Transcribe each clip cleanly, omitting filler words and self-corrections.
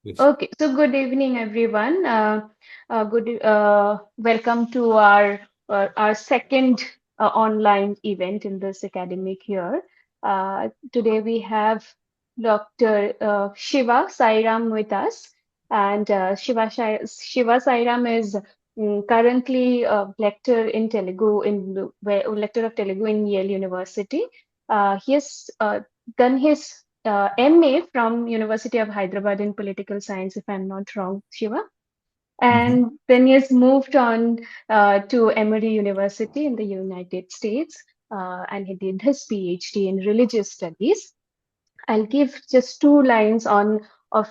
Yes. Okay, so good evening, everyone. Welcome to our second online event in this academic year. Today we have Dr. Shiva Sairam with us, and Shiva Sairam is currently a lecturer in Telugu lecturer of Telugu in Yale University. He has done his MA from University of Hyderabad in political science, if I'm not wrong, Shiva. Mhm. And then he has moved on to Emory University in the United States, and he did his PhD in religious studies. I'll give just two lines on of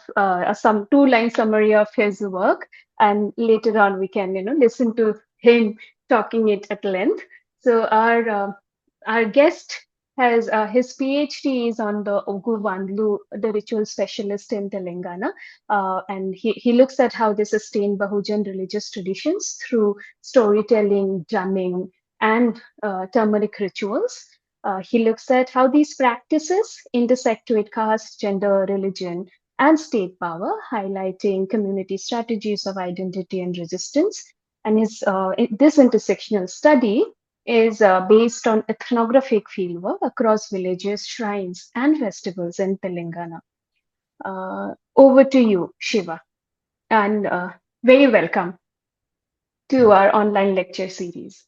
some two-line summary of his work, and later on we can listen to him talking it at length. So our guest has his PhD is on the Oguvandlu, the ritual specialist in Telangana, and he looks at how they sustain Bahujan religious traditions through storytelling, drumming, and turmeric rituals. He looks at how these practices intersect with caste, gender, religion, and state power, highlighting community strategies of identity and resistance. And this intersectional study is based on ethnographic fieldwork across villages, shrines, and festivals in Telangana. Over to you, Shiva, and very welcome to Yeah. our online lecture series.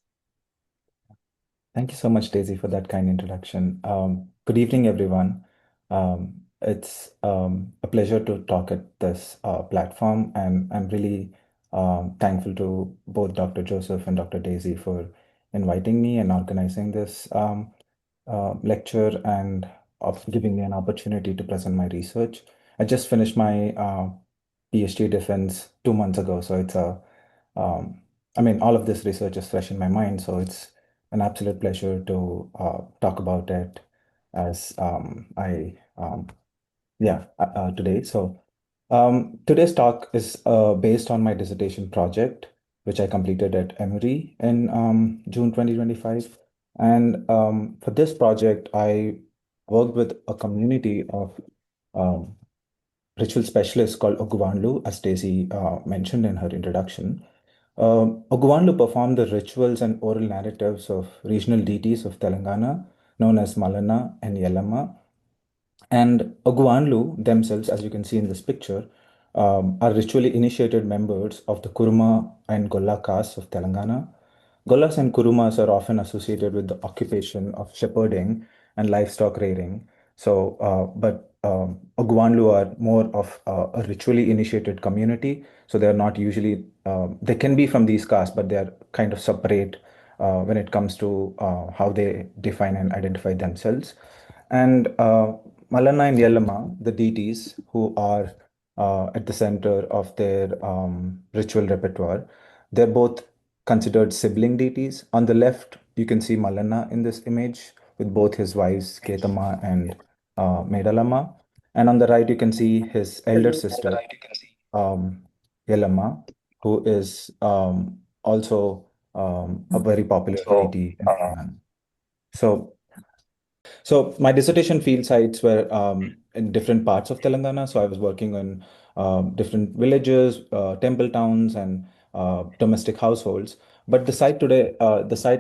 Thank you so much, Daisy, for that kind introduction. Good evening, everyone. It's a pleasure to talk at this platform, and I'm really thankful to both Dr. Joseph and Dr. Daisy for inviting me and organizing this lecture and of giving me an opportunity to present my research. I just finished my PhD defense 2 months ago, so I mean, all of this research is fresh in my mind, so it's an absolute pleasure to talk about it as today. So, today's talk is based on my dissertation project, which I completed at Emory in June 2025. And for this project, I worked with a community of um, ritual specialists called Oguvandlu, as Stacey mentioned in her introduction. Oguvandlu performed the rituals and oral narratives of regional deities of Telangana, known as Malana and Yellamma, and Oguvandlu themselves, as you can see in this picture, are ritually initiated members of the Kuruma and Golla castes of Telangana. Gollas and Kurumas are often associated with the occupation of shepherding and livestock rearing. But Oguvandlu are more of a ritually initiated community. So they are not usually, they can be from these castes, but they are kind of separate when it comes to how they define and identify themselves. And Malana and Yellama, the deities who are at the center of their ritual repertoire, they're both considered sibling deities. On the left, you can see Malana in this image with both his wives, Ketama and Medalama. And on the right, you can see his elder sister, um, Yellama, who is also a very popular deity in Telangana. So so my dissertation field sites were in different parts of Telangana. So I was working on different villages, temple towns, and domestic households. But the site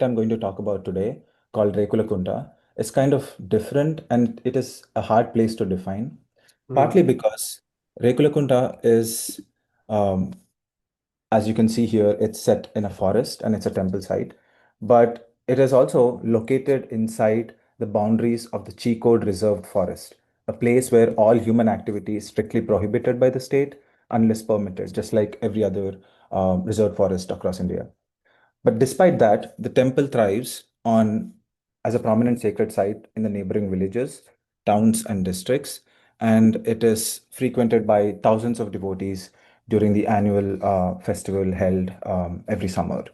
I'm going to talk about today, called Rekulakunta, is kind of different, and it is a hard place to define. Partly because Rekulakunta is um, as you can see here, it's set in a forest and it's a temple site, but it is also located inside the boundaries of the Chicode Reserved Forest, a place where all human activity is strictly prohibited by the state unless permitted, just like every other reserved forest across India. But despite that, the temple thrives on as a prominent sacred site in the neighboring villages, towns, and districts, and it is frequented by thousands of devotees during the annual festival held every summer.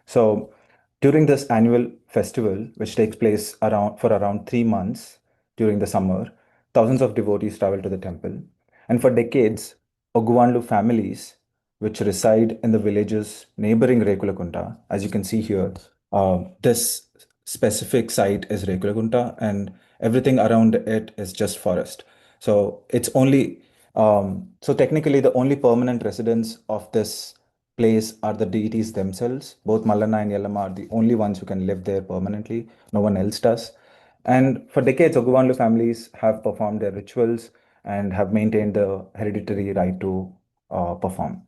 So, during this annual festival, which takes place around 3 months during the summer, thousands of devotees travel to the temple, and for decades, Oguvandlu families which reside in the villages neighboring Rekulagunta. As you can see here, this specific site is Rekulagunta, and everything around it is just forest. So it's only So technically, the only permanent residents of this place are the deities themselves. Both Mallanna and Yellama are the only ones who can live there permanently. No one else does. And for decades, Oguvanlu families have performed their rituals and have maintained the hereditary right to perform.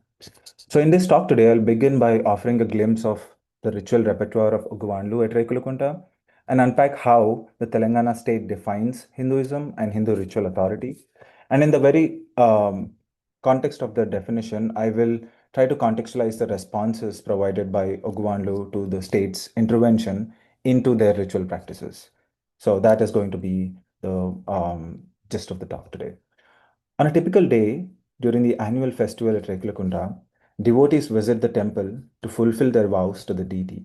So in this talk today, I'll begin by offering a glimpse of the ritual repertoire of Oguvanlu at Rekulukunta and unpack how the Telangana state defines Hinduism and Hindu ritual authority. And in the very context of the definition, I will try to contextualize the responses provided by Oguvanlu to the state's intervention into their ritual practices. So that is going to be the gist of the talk today. On a typical day during the annual festival at Rekulakunda, devotees visit the temple to fulfill their vows to the deity.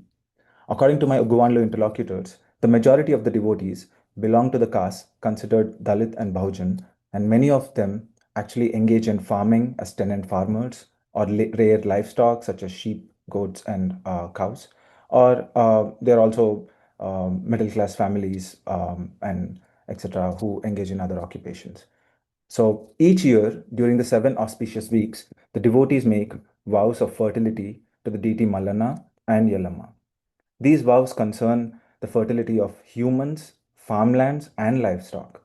According to my Uguvanlu interlocutors, the majority of the devotees belong to the caste considered Dalit and Bahujan, and many of them actually engage in farming as tenant farmers or rear livestock such as sheep, goats, and cows. Or they're also middle class families and etc. who engage in other occupations. So each year, during the 7 auspicious weeks, the devotees make vows of fertility to the deity Malana and Yellama. These vows concern the fertility of humans, farmlands, and livestock.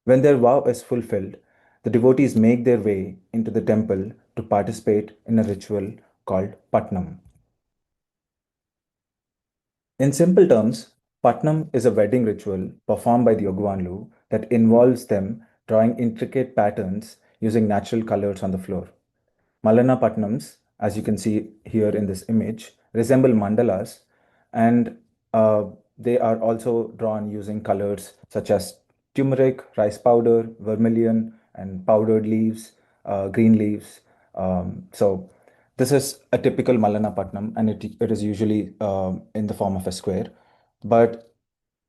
When their vow is fulfilled, the devotees make their way into the temple to participate in a ritual called Patnam. In simple terms, Patnam is a wedding ritual performed by the Ogwanlu that involves them drawing intricate patterns using natural colors on the floor. Malana Patnams, as you can see here in this image, resemble mandalas, and uh, they are also drawn using colors such as turmeric, rice powder, vermilion, and powdered leaves, green leaves. So this is a typical Malana Patnam, and it is usually in the form of a square. But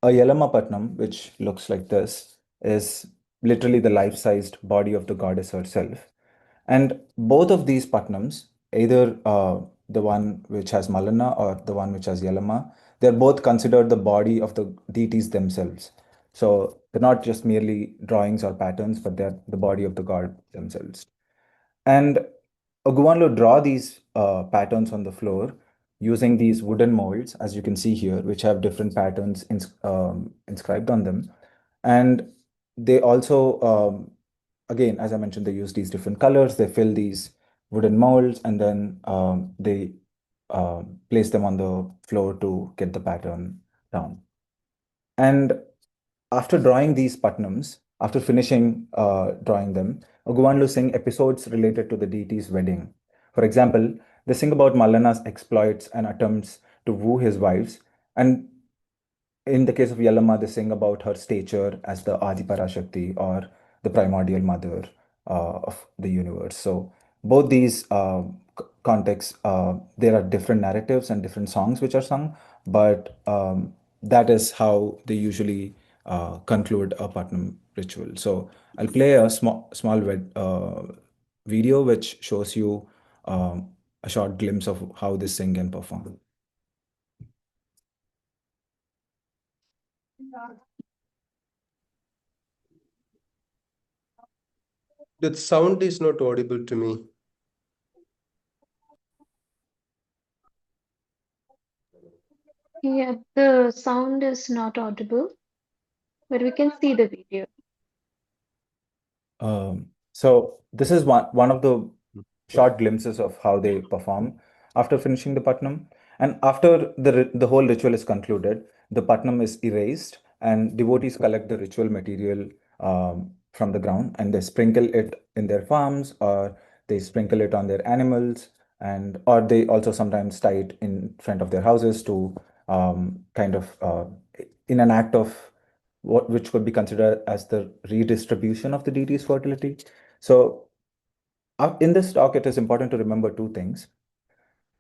a Yelama Patnam, which looks like this, is literally the life-sized body of the goddess herself. And both of these Patnams, either the one which has Malana or the one which has Yelama, they're both considered the body of the deities themselves. So they're not just merely drawings or patterns, but they're the body of the god themselves. And Oguwanlo draw these patterns on the floor using these wooden molds, as you can see here, which have different patterns inscribed on them. And they also, again, as I mentioned, they use these different colors. They fill these wooden molds and then they place them on the floor to get the pattern down. And after drawing these Patnams, after finishing drawing them, Oguwanlu sing episodes related to the deity's wedding. For example, they sing about Mallana's exploits and attempts to woo his wives. And in the case of Yellama, they sing about her stature as the Adi Parashakti or the primordial mother of the universe. So both these contexts, there are different narratives and different songs which are sung, but that is how they usually conclude a Patnam ritual. So I'll play a small video which shows you a short glimpse of how they sing and perform. The sound is not audible to me. Yeah, the sound is not audible, but we can see the video. So this is one of the short glimpses of how they perform after finishing the Patnam. And after the whole ritual is concluded, the Patnam is erased and devotees collect the ritual material from the ground and they sprinkle it in their farms or they sprinkle it on their animals and or they also sometimes tie it in front of their houses to kind of in an act of what which could be considered as the redistribution of the deity's fertility. So in this talk, it is important to remember two things.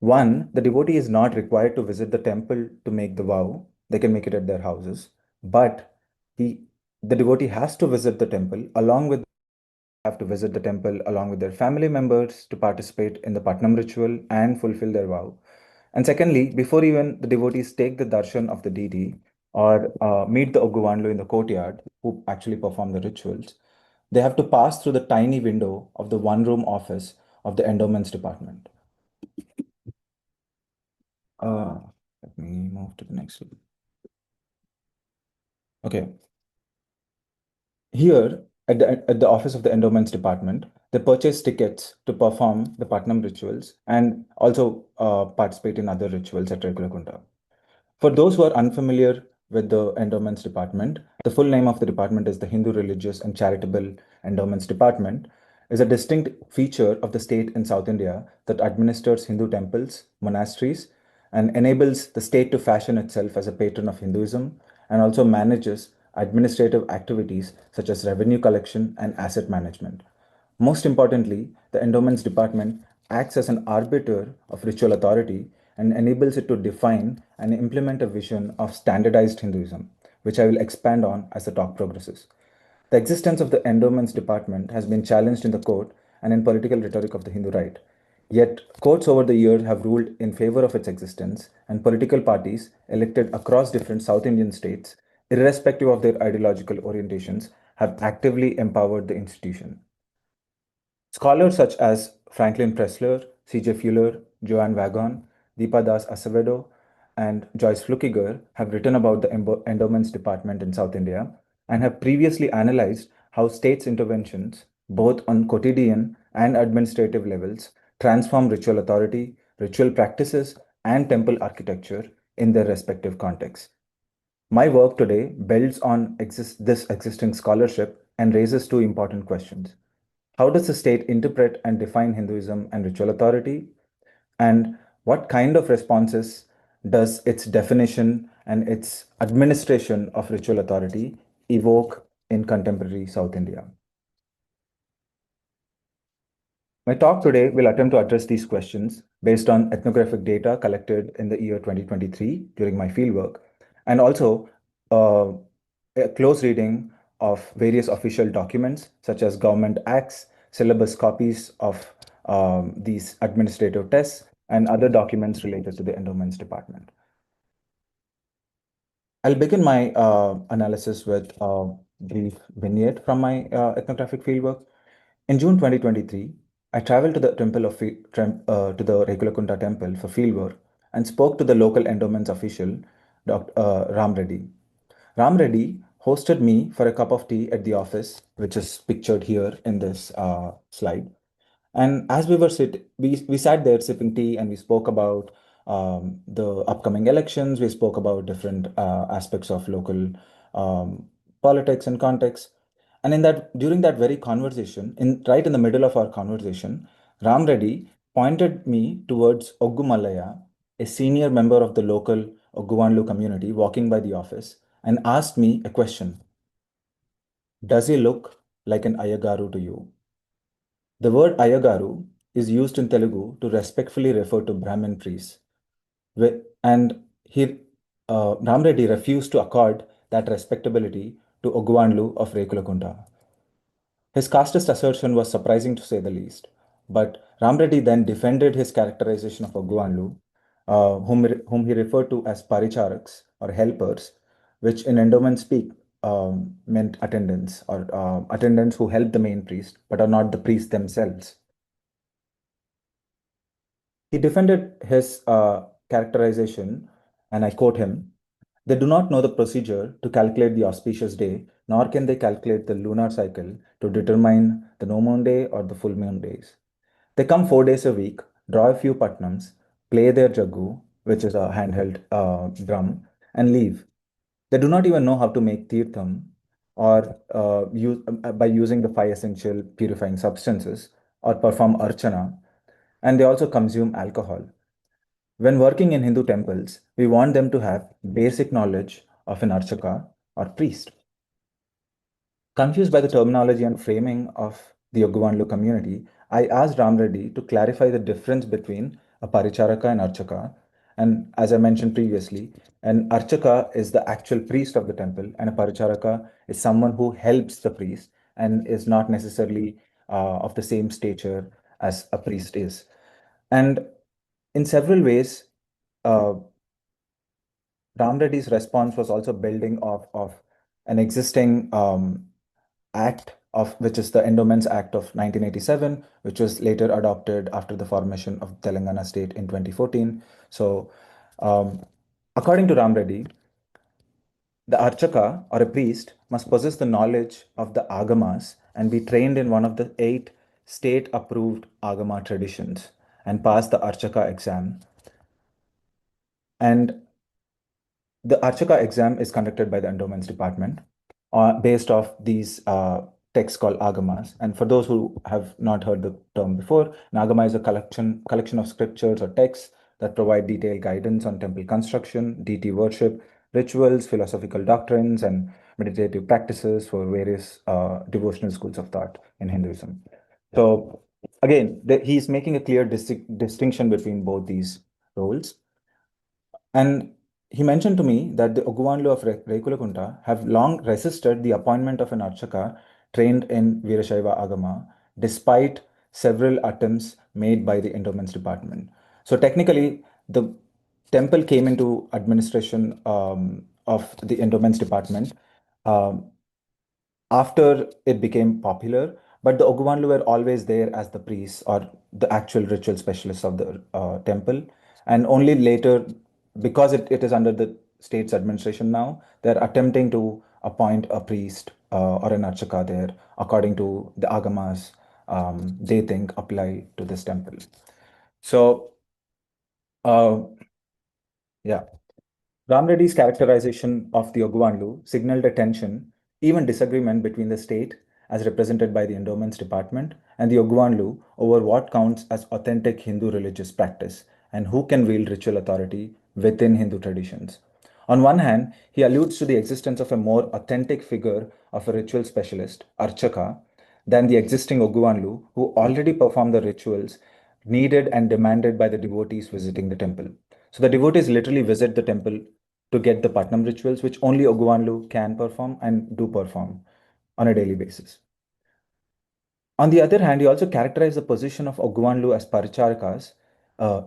One, the devotee is not required to visit the temple to make the vow. They can make it at their houses. But he, the devotee has to visit the temple along with have to visit the temple along with their family members to participate in the Patnam ritual and fulfill their vow. And secondly, before even the devotees take the darshan of the deity or meet the Oguvanlu in the courtyard, who actually perform the rituals, they have to pass through the tiny window of the one-room office of the endowments department. Let me move to the next one. Okay. Here, at the office of the endowments department, they purchase tickets to perform the Patnam rituals and also participate in other rituals at Rekulakunta. For those who are unfamiliar with the endowments department, the full name of the department is the Hindu Religious and Charitable Endowments Department, is a distinct feature of the state in South India that administers Hindu temples, monasteries, and enables the state to fashion itself as a patron of Hinduism and also manages administrative activities such as revenue collection and asset management. Most importantly, the endowments department acts as an arbiter of ritual authority and enables it to define and implement a vision of standardized Hinduism, which I will expand on as the talk progresses. The existence of the endowments department has been challenged in the court and in political rhetoric of the Hindu right. Yet, courts over the years have ruled in favor of its existence, and political parties elected across different South Indian states, irrespective of their ideological orientations, have actively empowered the institution. Scholars such as Franklin Pressler, C.J. Fuller, Joanne Wagon, Deepa Das Acevedo, and Joyce Flukiger have written about the endowments department in South India and have previously analyzed how states' interventions, both on quotidian and administrative levels, transform ritual authority, ritual practices, and temple architecture in their respective contexts. My work today builds on this existing scholarship and raises two important questions. How does the state interpret and define Hinduism and ritual authority? And what kind of responses does its definition and its administration of ritual authority evoke in contemporary South India? My talk today will attempt to address these questions based on ethnographic data collected in the year 2023 during my fieldwork, and also a close reading of various official documents such as government acts, syllabus copies of these administrative tests, and other documents related to the endowments department. I'll begin my analysis with a brief vignette from my ethnographic fieldwork. In June 2023, I traveled to the temple of to the Rekulakunta temple for fieldwork and spoke to the local endowments official, Dr. Ram Reddy. Ram Reddy hosted me for a cup of tea at the office, which is pictured here in this slide. And as we sat there sipping tea and we spoke about the upcoming elections. We spoke about different aspects of local politics and context. And during that very conversation, right in the middle of our conversation, Ram Reddy pointed me towards Oggu Mallaya, a senior member of the local Ogguvanlu community walking by the office, and asked me a question. Does he look like an Ayagaru to you? The word Ayagaru is used in Telugu to respectfully refer to Brahmin priests. And Ram Reddy refused to accord that respectability to Ogguvanlu of Rekulakunta. His casteist assertion was surprising to say the least, but Ram Reddy then defended his characterization of Ogguvanlu, whom he referred to as paricharaks or helpers, which in endowment speak meant attendants or attendants who help the main priest but are not the priests themselves. He defended his characterization, and I quote him: they do not know the procedure to calculate the auspicious day, nor can they calculate the lunar cycle to determine the no moon day or the full moon days. They come 4 days a week, draw a few patnams, play their jaggu, which is a handheld drum, and leave. They do not even know how to make tirtham or by using the five essential purifying substances or perform archana, and they also consume alcohol. When working in Hindu temples, we want them to have basic knowledge of an archaka or priest. Confused by the terminology and framing of the Ogguvanlu community, I asked Ram Reddy to clarify the difference between a paricharaka and archaka. And as I mentioned previously, an archaka is the actual priest of the temple, and a paricharaka is someone who helps the priest and is not necessarily of the same stature as a priest is. And in several ways, Ram Reddy's response was also building of an existing act of which is the Endowments Act of 1987, which was later adopted after the formation of Telangana state in 2014. So, according to Ram Reddy, the Archaka or a priest must possess the knowledge of the Agamas and be trained in one of the 8 state approved Agama traditions and pass the Archaka exam. And the Archaka exam is conducted by the Endowments Department based off these texts called Agamas. And for those who have not heard the term before, an Agama is a collection of scriptures or texts that provide detailed guidance on temple construction, deity worship, rituals, philosophical doctrines, and meditative practices for various devotional schools of thought in Hinduism. So again, he's making a clear distinction between both these roles. And he mentioned to me that the Oguvanlu of Rekulakunta have long resisted the appointment of an Archaka trained in Veerashaiva Agama, despite several attempts made by the Endowments Department. So technically, the temple came into administration of the Endowments Department um, after it became popular, but the Oguvanlu were always there as the priests or the actual ritual specialists of the temple. And only later, because it is under the state's administration now, they're attempting to appoint a priest or an archaka there, according to the agamas they think apply to this temple. So, uh, yeah. Ram Reddy's characterization of the Oguvanlu signaled a tension, even disagreement between the state, as represented by the Endowments Department, and the Oguvanlu over what counts as authentic Hindu religious practice and who can wield ritual authority within Hindu traditions. On one hand, he alludes to the existence of a more authentic figure of a ritual specialist, Archaka, than the existing Oguvanlu, who already perform the rituals needed and demanded by the devotees visiting the temple. So the devotees literally visit the temple to get the Patnam rituals, which only Oguvanlu can perform and do perform on a daily basis. On the other hand, he also characterized the position of Oguvanlu as Paricharakas,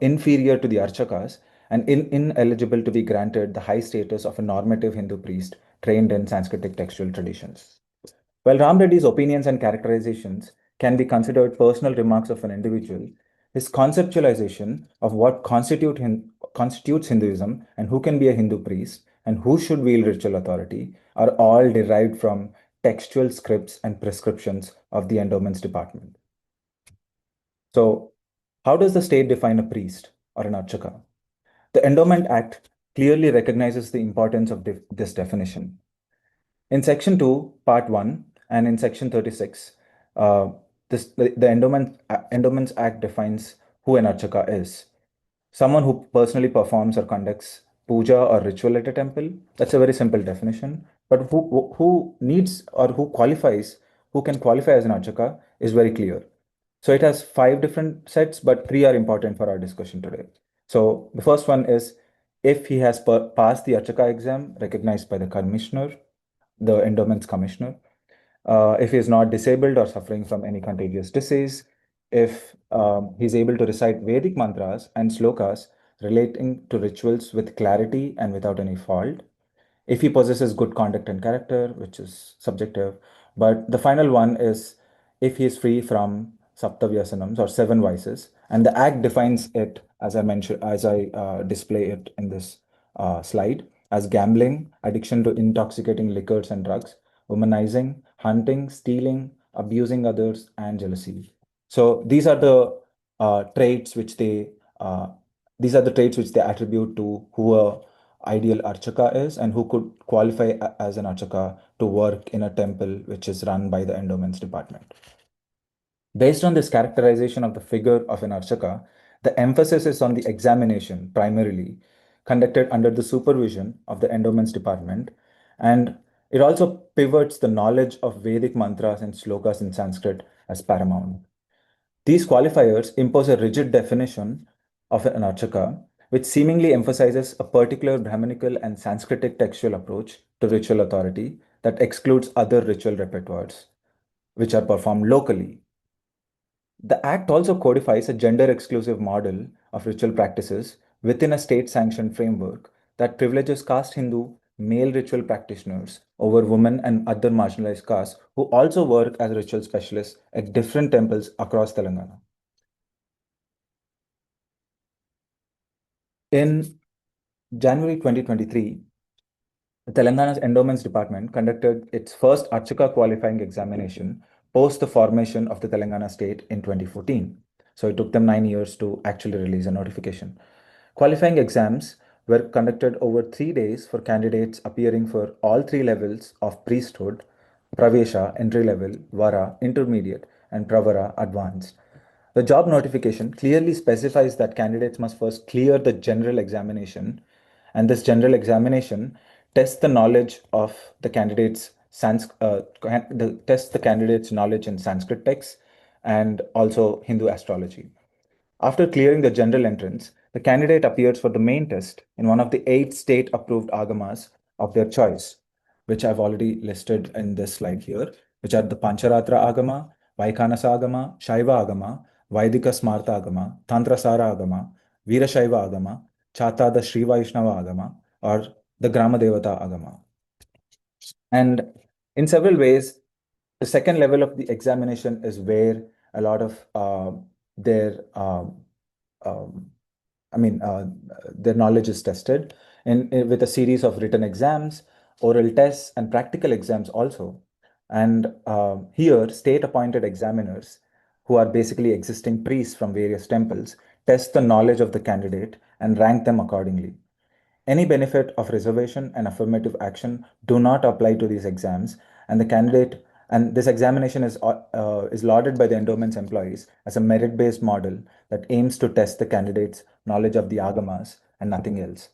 inferior to the Archakas, and ineligible to be granted the high status of a normative Hindu priest trained in Sanskritic textual traditions. While Ram Reddy's opinions and characterizations can be considered personal remarks of an individual, his conceptualization of what constitutes Hinduism and who can be a Hindu priest and who should wield ritual authority are all derived from textual scripts and prescriptions of the Endowments Department. So, how does the state define a priest or an archaka? The Endowment Act clearly recognizes the importance of this definition. In Section 2, Part 1, and in Section 36, the Endowments Act defines who an archaka is. Someone who personally performs or conducts puja or ritual at a temple. That's a very simple definition. But who needs or who can qualify as an archaka is very clear. So it has 5 different sets, but 3 are important for our discussion today. So the first one is if he has passed the archaka exam recognized by the commissioner, the endowments commissioner, if he is not disabled or suffering from any contagious disease, if he's able to recite Vedic mantras and slokas relating to rituals with clarity and without any fault, if he possesses good conduct and character, which is subjective. But the final one is if he is free from saptavyasanams or 7 vices, and the act defines it as I mentioned, as I display it in this slide, as gambling, addiction to intoxicating liquors and drugs, womanizing, hunting, stealing, abusing others, and jealousy. So traits which they these are the traits which they attribute to who a ideal archaka is and who could qualify as an archaka to work in a temple which is run by the endowments department. Based on this characterization of the figure of an archaka, the emphasis is on the examination primarily conducted under the supervision of the endowments department, and it also pivots the knowledge of Vedic mantras and slokas in Sanskrit as paramount. These qualifiers impose a rigid definition of an archaka, which seemingly emphasizes a particular Brahminical and Sanskritic textual approach to ritual authority that excludes other ritual repertoires, which are performed locally. The Act also codifies a gender exclusive model of ritual practices within a state sanctioned framework that privileges caste Hindu male ritual practitioners over women and other marginalized castes who also work as ritual specialists at different temples across Telangana. In January 2023, Telangana's Endowments Department conducted its first Archika qualifying examination post the formation of the Telangana state in 2014. So it took them 9 years to actually release a notification. Qualifying exams were conducted over 3 days for candidates appearing for all three levels of priesthood: Pravesha, entry level, Vara, intermediate, and Pravara, advanced. The job notification clearly specifies that candidates must first clear the general examination, and this general examination tests the knowledge of the candidates tests the candidates' knowledge in Sanskrit texts and also Hindu astrology. After clearing the general entrance, the candidate appears for the main test in one of the 8 state-approved agamas of their choice, which I've already listed in this slide here, which are the Pancharatra Agama, Vaikhanasa Agama, Shaiva Agama, Vaidika Smarta Agama, Tantrasara Agama, Veerashaiva Agama, Chata the Sri Vaishnava Agama, or the Grama Devata Agama. And in several ways, the second level of the examination is where a lot of their um, their knowledge is tested with a series of written exams, oral tests, and practical exams also. And here, state-appointed examiners, who are basically existing priests from various temples, test the knowledge of the candidate and rank them accordingly. Any benefit of reservation and affirmative action do not apply to these exams, and this examination is lauded by the endowment's employees as a merit-based model that aims to test the candidate's knowledge of the agamas and nothing else.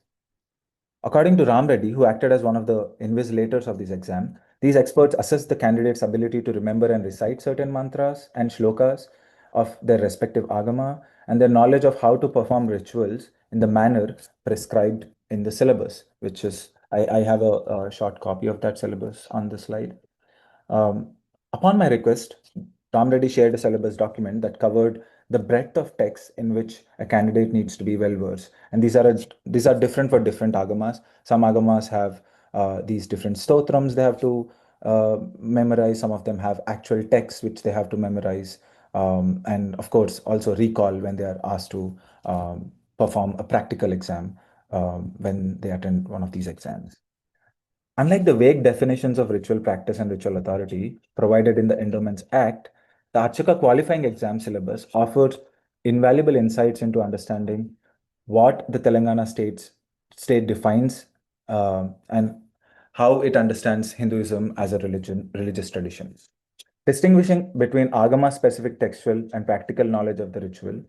According to Ram Reddy, who acted as one of the invigilators of this exam, these experts assess the candidate's ability to remember and recite certain mantras and shlokas of their respective agama and their knowledge of how to perform rituals in the manner prescribed in the syllabus, which is, I have a short copy of that syllabus on the slide. Upon my request, Ram Reddy shared a syllabus document that covered the breadth of text in which a candidate needs to be well versed, and these are different for different agamas. Some agamas have these different stotrams they have to memorize. Some of them have actual texts which they have to memorize, and of course also recall when they are asked to perform a practical exam when they attend one of these exams. Unlike the vague definitions of ritual practice and ritual authority provided in the Endowments Act, the Archika qualifying exam syllabus offers invaluable insights into understanding what the Telangana state defines and how it understands Hinduism as a religious tradition. Distinguishing between agama-specific textual and practical knowledge of the ritual,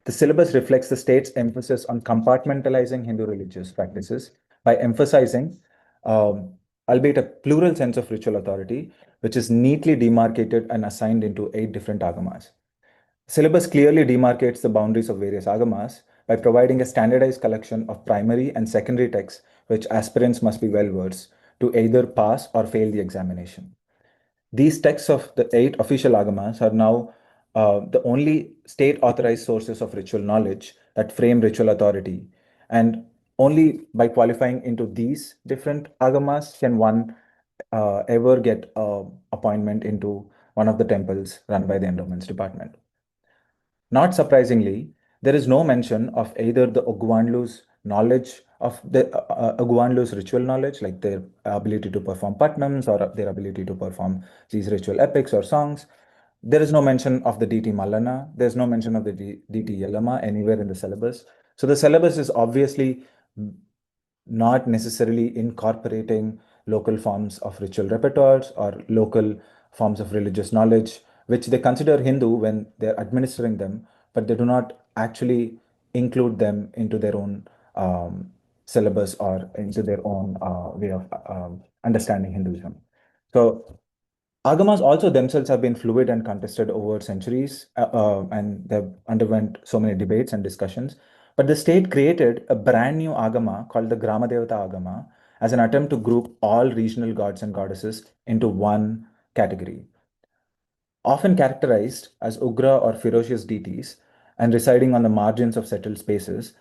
the syllabus reflects the state's emphasis on compartmentalizing Hindu religious practices by emphasizing, albeit a plural sense of ritual authority, which is neatly demarcated and assigned into 8 different agamas. Syllabus clearly demarcates the boundaries of various agamas by providing a standardized collection of primary and secondary texts which aspirants must be well versed to either pass or fail the examination. These texts of the 8 official agamas are now the only state authorized sources of ritual knowledge that frame ritual authority. And only by qualifying into these different agamas can one ever get appointment into one of the temples run by the endowments department. Not surprisingly, there is no mention of either the Ogwanlu's knowledge of the Ogwanlu's ritual knowledge, like their ability to perform patnams or their ability to perform these ritual epics or songs. There is no mention of the deity Mallana. There's no mention of the deity Yellama anywhere in the syllabus. So the syllabus is obviously not necessarily incorporating local forms of ritual repertoires or local forms of religious knowledge, which they consider Hindu when they're administering them, but they do not actually include them into their own syllabus or into their own way of understanding Hinduism. So agamas also themselves have been fluid and contested over centuries, and they've underwent so many debates and discussions. But the state created a brand new agama called the Grama Devata Agama as an attempt to group all regional gods and goddesses into one category. Often characterized as ugra or ferocious deities and residing on the margins of settled spaces,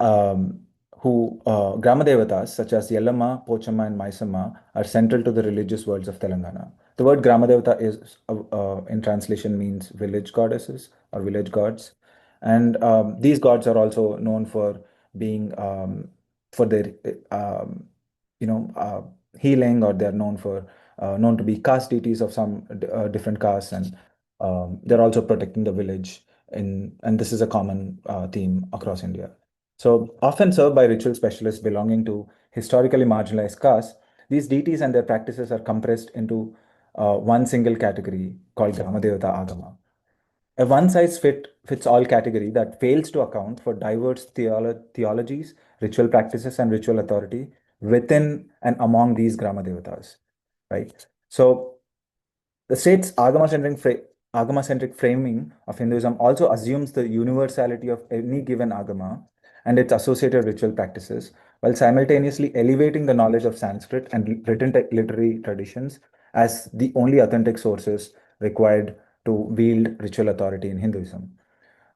um, Grama Devatas, such as Yellama, Pochama, and Maisamma, are central to the religious worlds of Telangana. The word Grama Devata in translation means village goddesses or village gods. And these gods are also known for being, for their, um, you know, healing, or they're known to be caste deities of some different castes. And they're also protecting the village. And this is a common theme across India. So, often served by ritual specialists belonging to historically marginalized castes, these deities and their practices are compressed into one single category called Gramadevata Agama. A one-size-fits all category that fails to account for diverse theologies, ritual practices, and ritual authority within and among these Gramadevatas, right? So, the state's agama-centric framing of Hinduism also assumes the universality of any given agama and its associated ritual practices, while simultaneously elevating the knowledge of Sanskrit and written literary traditions as the only authentic sources required to wield ritual authority in Hinduism.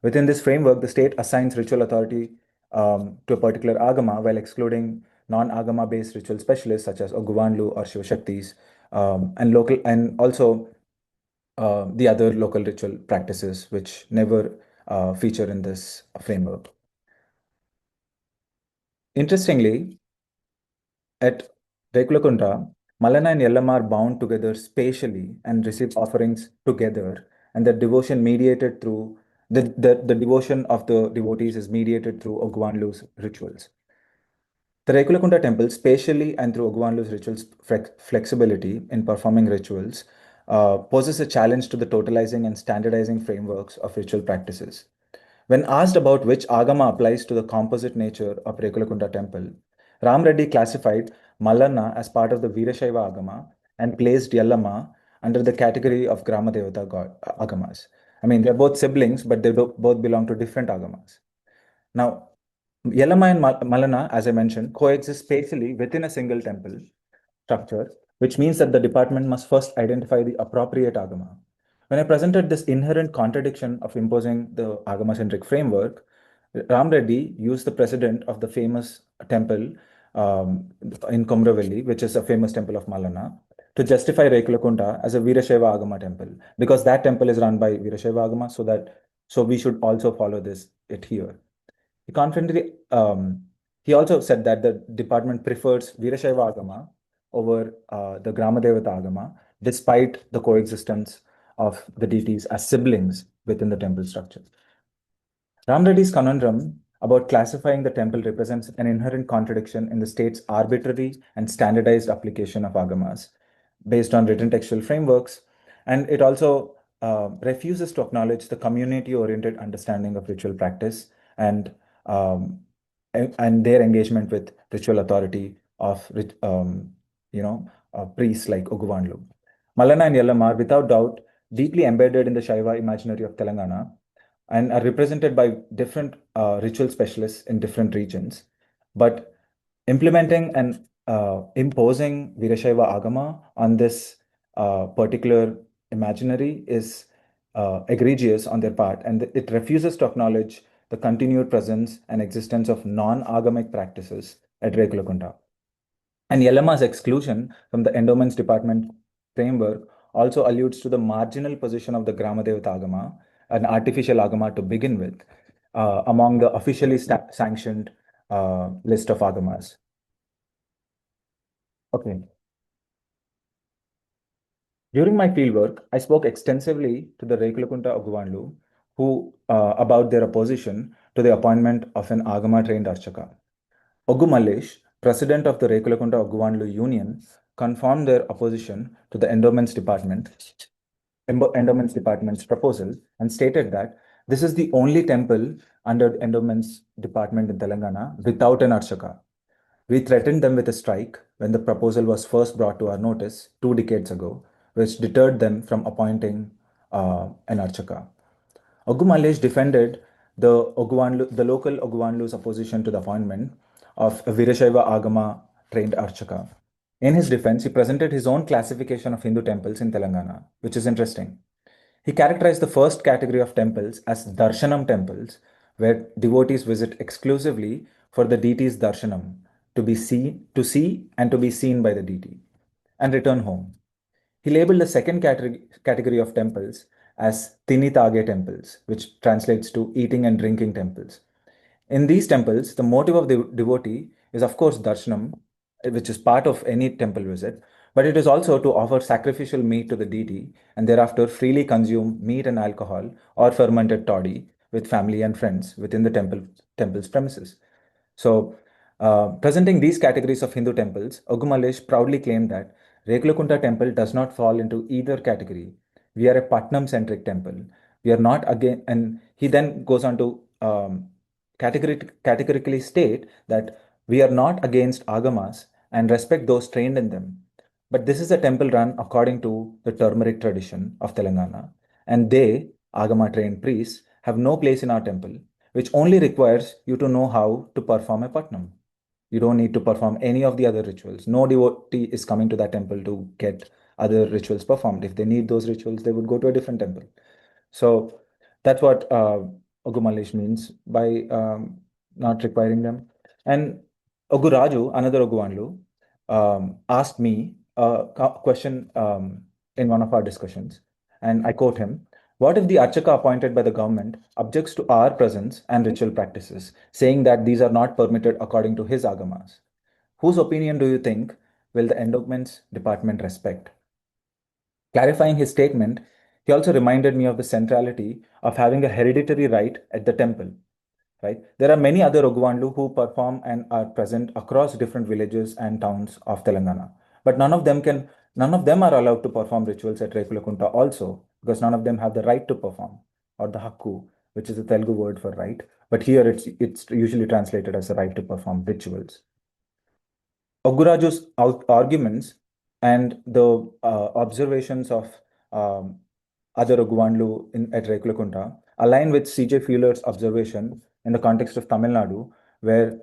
Within this framework, the state assigns ritual authority to a particular agama while excluding non-agama based ritual specialists such as Oguvanlu or Shiva Shaktis, and also the other local ritual practices which never feature in this framework. Interestingly, at Rekulakunta, Malana and Yellamma are bound together spatially and receive offerings together, and the devotion mediated through the devotion of the devotees is mediated through Ogwanlu's rituals. The Rekulakunta temple, spatially and through Ogwanlu's rituals flexibility in performing rituals, poses a challenge to the totalizing and standardizing frameworks of ritual practices. When asked about which agama applies to the composite nature of Rekulakunta temple, Ram Reddy classified Mallanna as part of the Veerashaiva agama and placed Yellama under the category of Grama Devata agamas. I mean, they're both siblings, but they both belong to different agamas. Now, Yellama and Malana, as I mentioned, coexist spatially within a single temple structure, which means that the department must first identify the appropriate agama. When I presented this inherent contradiction of imposing the agama-centric framework, Ram Reddy used the precedent of the famous temple in Komravelli, which is a famous temple of Malana, to justify Rekulakunta as a Veerashaiva Agama temple, because that temple is run by Veerashaiva Agama, so we should also follow it here. He confidently, he also said that the department prefers Veerashaiva Agama over the Gramadevata Agama, despite the coexistence of the deities as siblings within the temple structure. Ram Reddy's conundrum about classifying the temple represents an inherent contradiction in the state's arbitrary and standardized application of agamas based on written textual frameworks, and it also refuses to acknowledge the community-oriented understanding of ritual practice and um, their engagement with ritual authority of priests like Oguvanlu. Malana and Yellam are without doubt deeply embedded in the Shaiva imaginary of Telangana and are represented by different ritual specialists in different regions. But implementing and imposing Virashaiva Agama on this particular imaginary is egregious on their part, and it refuses to acknowledge the continued presence and existence of non-agamic practices at Rekulakunta. And Yellama's exclusion from the endowments department framework also alludes to the marginal position of the Gramadevata Agama, an artificial Agama to begin with, among the officially sanctioned list of Agamas. Okay. During my fieldwork, I spoke extensively to the Rekulakunta Oguvanlu about their opposition to the appointment of an Agama-trained Archaka. Oggu Mallesh, president of the Rekulakunta Oguvanlu Union, confirmed their opposition to the endowments department's proposal and stated that this is the only temple under endowments department in Telangana without an Archaka. We threatened them with a strike when the proposal was first brought to our notice 2 decades ago, which deterred them from appointing an Archaka. Oggu Mallesh defended the local Oguvanlu's opposition to the appointment of a Virashaiva Agama trained Archaka. In his defense, he presented his own classification of Hindu temples in Telangana, which is interesting. He characterized the first category of temples as darshanam temples, where devotees visit exclusively for the deity's darshanam, to see and to be seen by the deity, and return home. He labeled the second category of temples as Tinitage temples, which translates to eating and drinking temples. In these temples, the motive of the devotee is, of course, darshanam, which is part of any temple visit, but it is also to offer sacrificial meat to the deity and thereafter freely consume meat and alcohol or fermented toddy with family and friends within the temple's premises. So, presenting these categories of Hindu temples, Ogumalesh proudly claimed that Rekulakunta temple does not fall into either category. We are a Patnam-centric temple. We are not again, and he then goes on to categorically state that we are not against agamas and respect those trained in them. But this is a temple run according to the turmeric tradition of Telangana, and they, agama trained priests, have no place in our temple, which only requires you to know how to perform a patnam. You don't need to perform any of the other rituals. No devotee is coming to that temple to get other rituals performed. If they need those rituals, they would go to a different temple. So that's what Ogumalish means by not requiring them. And Oguraju, another Oguwanlu, asked me a question in one of our discussions, and I quote him: "What if the Archaka appointed by the government objects to our presence and ritual practices, saying that these are not permitted according to his agamas? Whose opinion do you think will the endowments department respect?" Clarifying his statement, he also reminded me of the centrality of having a hereditary right at the temple. Right? There are many other Ogwanlu who perform and are present across different villages and towns of Telangana, but none of them are allowed to perform rituals at Rekulakunta also, because none of them have the right to perform, or the hakku, which is a Telugu word for right, but here it's usually translated as a right to perform rituals. Oguraju's arguments and the observations of other Ogwanlu at Rekulakunta align with C.J. Fueller's observation in the context of Tamil Nadu, where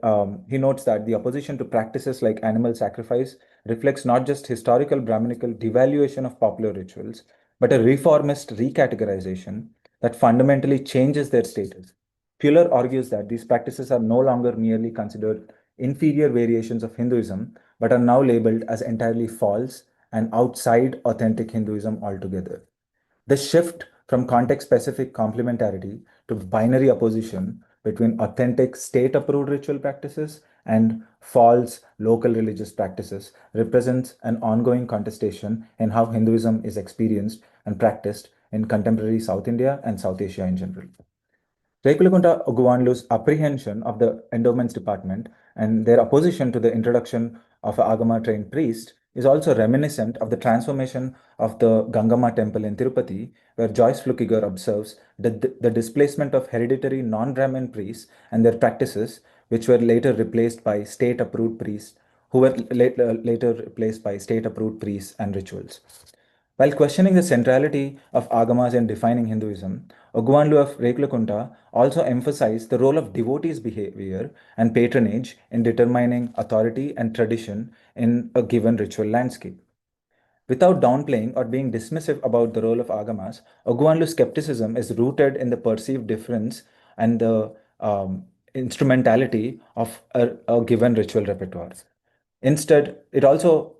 he notes that the opposition to practices like animal sacrifice reflects not just historical Brahminical devaluation of popular rituals, but a reformist recategorization that fundamentally changes their status. Fuller argues that these practices are no longer merely considered inferior variations of Hinduism, but are now labeled as entirely false and outside authentic Hinduism altogether. The shift from context-specific complementarity to binary opposition between authentic state-approved ritual practices and false local religious practices represents an ongoing contestation in how Hinduism is experienced and practiced in contemporary South India and South Asia in general. Rekulakunta Oguwanlu's apprehension of the endowments department and their opposition to the introduction of an Agama trained priest is also reminiscent of the transformation of the Gangama temple in Tirupati, where Joyce Flukiger observes the displacement of hereditary non-Brahmin priests and their practices, which were later replaced by state-approved priests, who were later replaced by state-approved priests and rituals. While questioning the centrality of Agamas in defining Hinduism, Ogwanlu of Rekulakunta also emphasized the role of devotees' behavior and patronage in determining authority and tradition in a given ritual landscape. Without downplaying or being dismissive about the role of Agamas, Ogwanlu's skepticism is rooted in the perceived difference and the instrumentality of a given ritual repertoire. Instead, it also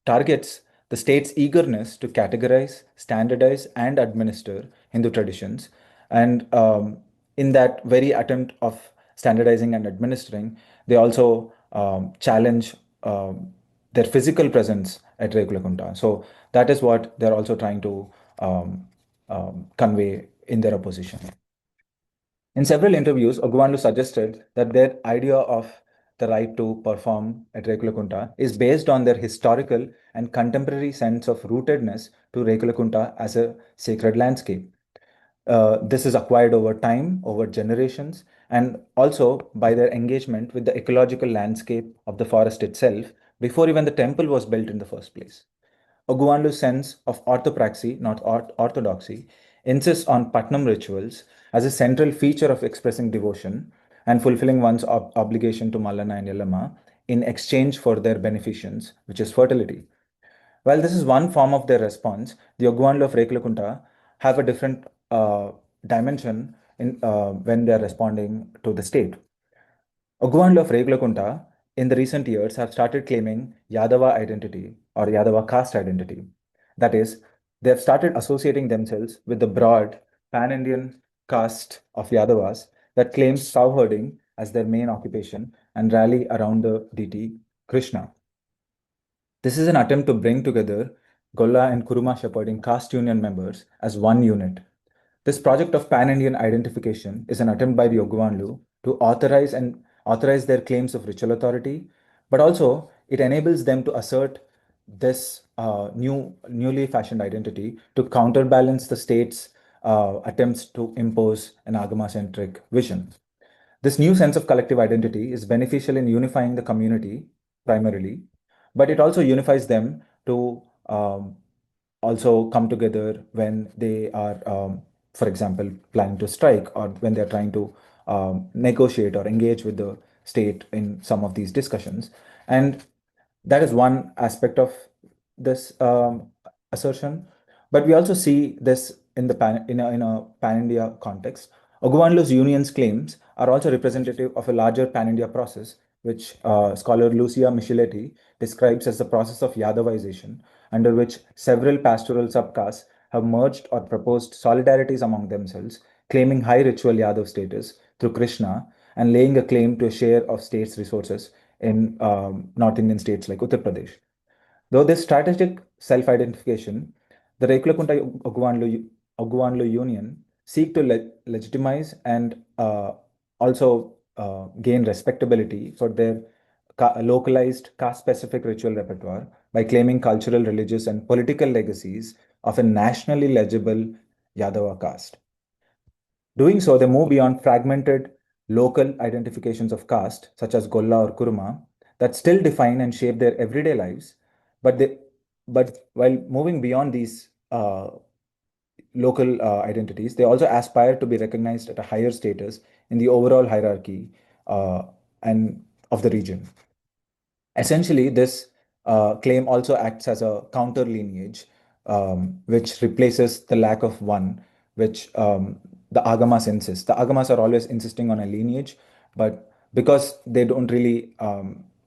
targets the state's eagerness to categorize, standardize, and administer Hindu traditions. And in that very attempt of standardizing and administering, they also challenge their physical presence at Rekulakunta. So that is what they're also trying to convey in their opposition. In several interviews, Ogwanlu suggested that their idea of the right to perform at Rekulakunta is based on their historical and contemporary sense of rootedness to Rekulakunta as a sacred landscape. This is acquired over time, over generations, and also by their engagement with the ecological landscape of the forest itself before even the temple was built in the first place. Ogwanlu's sense of orthopraxy, not orthodoxy, insists on Patnam rituals as a central feature of expressing devotion and fulfilling one's obligation to Mallana and Yellama in exchange for their beneficence, which is fertility. While this is one form of their response, the Ogwanlu of Rekulakunta have a different dimension in when they are responding to the state. Ogwanlu of Regulakunta in the recent years have started claiming Yadava identity or Yadava caste identity. That is, they have started associating themselves with the broad pan-Indian caste of Yadavas that claims cow herding as their main occupation and rally around the deity Krishna. This is an attempt to bring together Golla and Kuruma shepherding caste union members as one unit. This project of pan-Indian identification is an attempt by the Ogwanlu to authorize their claims of ritual authority, but also it enables them to assert this newly fashioned identity to counterbalance the state's attempts to impose an Agama-centric vision. This new sense of collective identity is beneficial in unifying the community primarily, but it also unifies them to also come together when they are, for example, planning to strike or when they're trying to negotiate or engage with the state in some of these discussions. And that is one aspect of this assertion. But we also see this in the in a pan-India context. Ogwanlu's union's claims are also representative of a larger pan-India process, which scholar Lucia Micheletti describes as the process of Yadavization, under which several pastoral subcastes have merged or proposed solidarities among themselves, claiming high ritual Yadav status through Krishna and laying a claim to a share of state's resources in North Indian states like Uttar Pradesh. Though this strategic self-identification, the Rekulakunta Ogwanlu Union seek to legitimize and also gain respectability for their localized caste-specific ritual repertoire by claiming cultural, religious, and political legacies of a nationally legible Yadava caste. Doing so, they move beyond fragmented local identifications of caste, such as Golla or Kurma, that still define and shape their everyday lives. But while moving beyond these local identities, they also aspire to be recognized at a higher status in the overall hierarchy and of the region. Essentially, this claim also acts as a counter lineage, which replaces the lack of one, which the Agamas insist. The Agamas are always insisting on a lineage, but because they don't really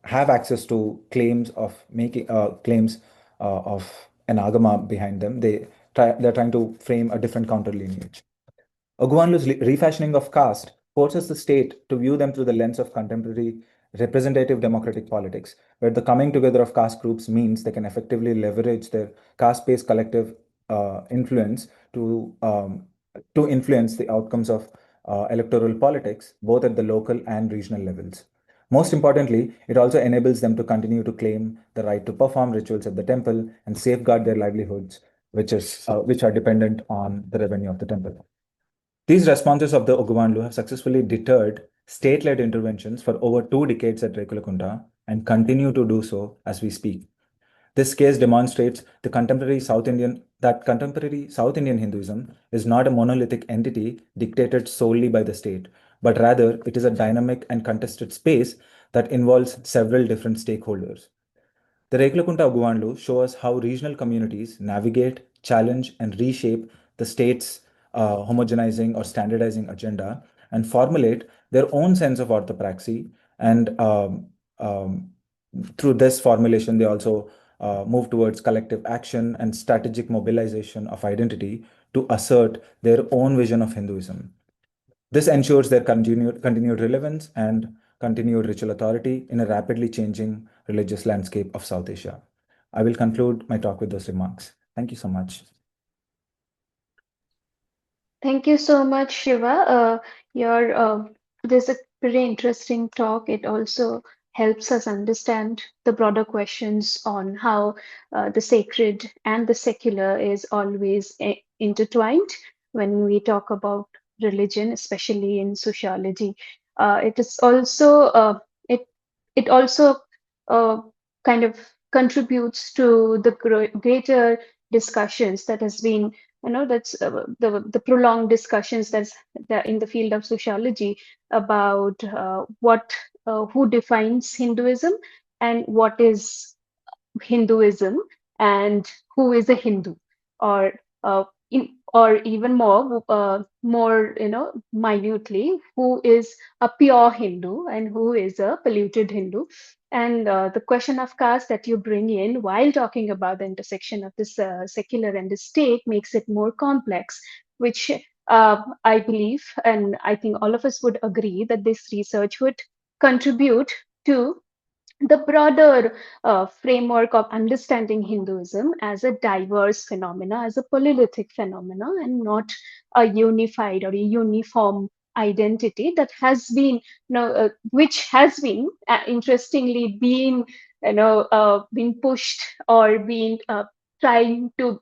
have access to claims of making claims of an Agama behind them, they're trying to frame a different counter lineage. Ogwanlu's refashioning of caste forces the state to view them through the lens of contemporary representative democratic politics, where the coming together of caste groups means they can effectively leverage their caste-based collective influence to influence the outcomes of electoral politics, both at the local and regional levels. Most importantly, it also enables them to continue to claim the right to perform rituals at the temple and safeguard their livelihoods, which are dependent on the revenue of the temple. These responses of the Ogwanlu have successfully deterred state-led interventions for over 2 decades at Rekulakunta and continue to do so as we speak. This case demonstrates contemporary South Indian Hinduism is not a monolithic entity dictated solely by the state, but rather it is a dynamic and contested space that involves several different stakeholders. The Rekulakunta Ogwanlu show us how regional communities navigate, challenge, and reshape the state's homogenizing or standardizing agenda and formulate their own sense of orthopraxy. And through this formulation, they also move towards collective action and strategic mobilization of identity to assert their own vision of Hinduism. This ensures their continued relevance and continued ritual authority in a rapidly changing religious landscape of South Asia. I will conclude my talk with those remarks. Thank you so much. Thank you so much, Shiva. This is a pretty interesting talk. It also helps us understand the broader questions on how the sacred and the secular is always intertwined when we talk about religion, especially in sociology. It is also it it also uh, kind of contributes to the greater discussions that has been that's the prolonged discussions that in the field of sociology about what who defines Hinduism and what is Hinduism and who is a Hindu, or or even more minutely, who is a pure Hindu and who is a polluted Hindu. And the question of caste that you bring in while talking about the intersection of this secular and the state makes it more complex, which I believe, and I think all of us would agree, that this research would contribute to the broader framework of understanding Hinduism as a diverse phenomena, as a polyolithic phenomena, and not a unified or a uniform identity that has been, which has been interestingly been, been pushed or been trying to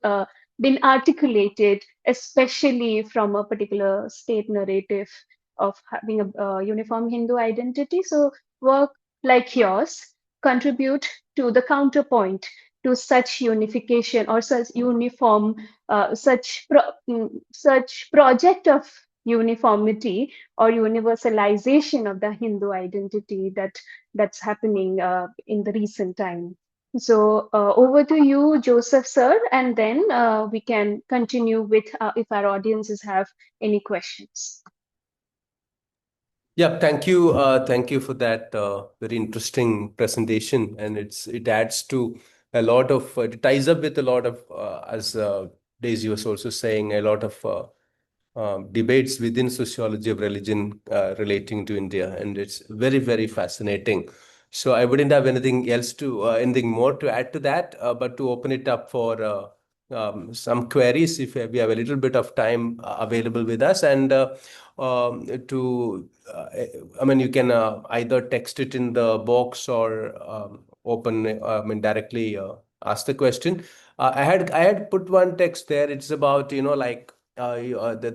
been articulated, especially from a particular state narrative of having a uniform Hindu identity. So work like yours contribute to the counterpoint to such unification or such uniform, such project of uniformity or universalization of the Hindu identity that's happening in the recent time. So over to you, Joseph, sir, and then we can continue with if our audiences have any questions. Yeah, thank you. Thank you for that very interesting presentation. And it adds to a lot of, it ties up with a lot of, as Daisy was also saying, a lot of debates within sociology of religion relating to India. And it's very, very fascinating. So I wouldn't have anything else anything more to add to that, but to open it up for some queries if we have a little bit of time available with us. And I mean, you can either text it in the box or directly ask the question. I had put one text there. It's about, the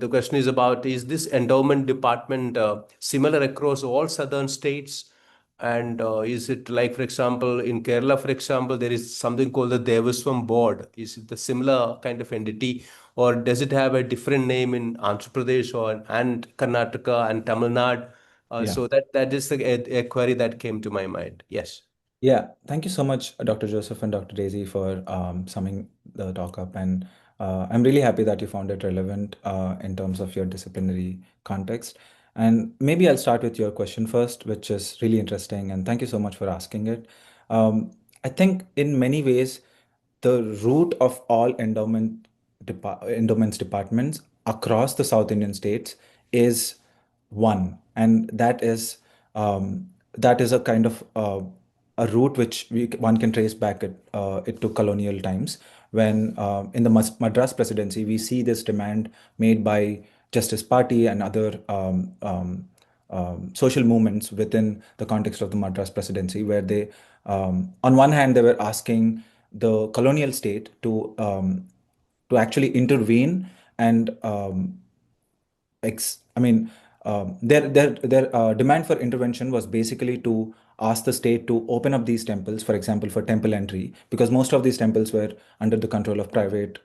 question is about, is this endowment department similar across all southern states? And is it like, for example, in Kerala, for example, there is something called the Devaswam Board. Is it the similar kind of entity, or does it have a different name in Andhra Pradesh and Karnataka and Tamil Nadu? Yeah. So that is a query that came to my mind. Yes. Yeah, thank you so much, Dr. Joseph and Dr. Daisy, for summing the talk up. And I'm really happy that you found it relevant in terms of your disciplinary context. And maybe I'll start with your question first, which is really interesting. And thank you so much for asking it. I think in many ways, the root of all endowments departments across the South Indian states is one, and that is a kind of a route which one can trace back it to colonial times, when in the Madras presidency we see this demand made by Justice Party and other social movements within the context of the Madras presidency, where they, on one hand, they were asking the colonial state to actually intervene and their demand for intervention was basically to ask the state to open up these temples, for example, for temple entry, because most of these temples were under the control of private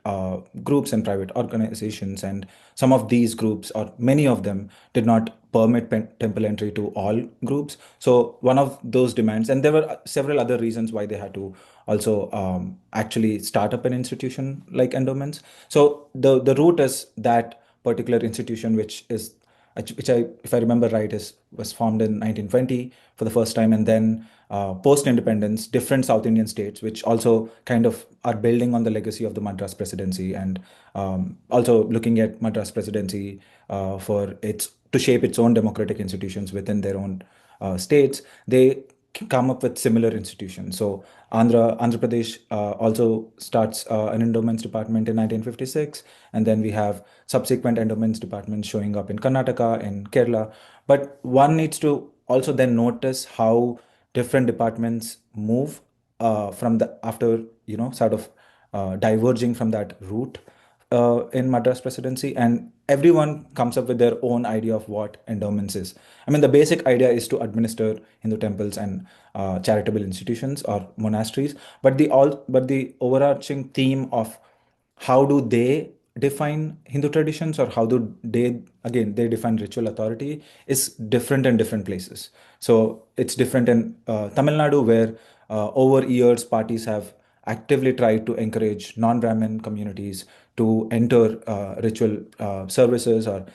groups and private organizations, and some of these groups, or many of them, did not permit temple entry to all groups. So one of those demands, and there were several other reasons why they had to also actually start up an institution like endowments. So the root is that particular institution, if I remember right, was formed in 1920 for the first time, and then post-independence, different South Indian states, which also kind of are building on the legacy of the Madras presidency, and also looking at Madras presidency for its to shape its own democratic institutions within their own states. They come up with similar institutions. So Andhra Pradesh also starts an endowments department in 1956, and then we have subsequent endowments departments showing up in Karnataka and Kerala. But one needs to also then notice how different departments move from the after sort of diverging from that route in Madras presidency, and everyone comes up with their own idea of what endowments is. I mean, the basic idea is to administer Hindu temples and charitable institutions or monasteries, but the overarching theme of how do they define Hindu traditions, or how do they define ritual authority, is different in different places. So it's different in Tamil Nadu, where over years parties have actively tried to encourage non-Brahmin communities to enter ritual services, or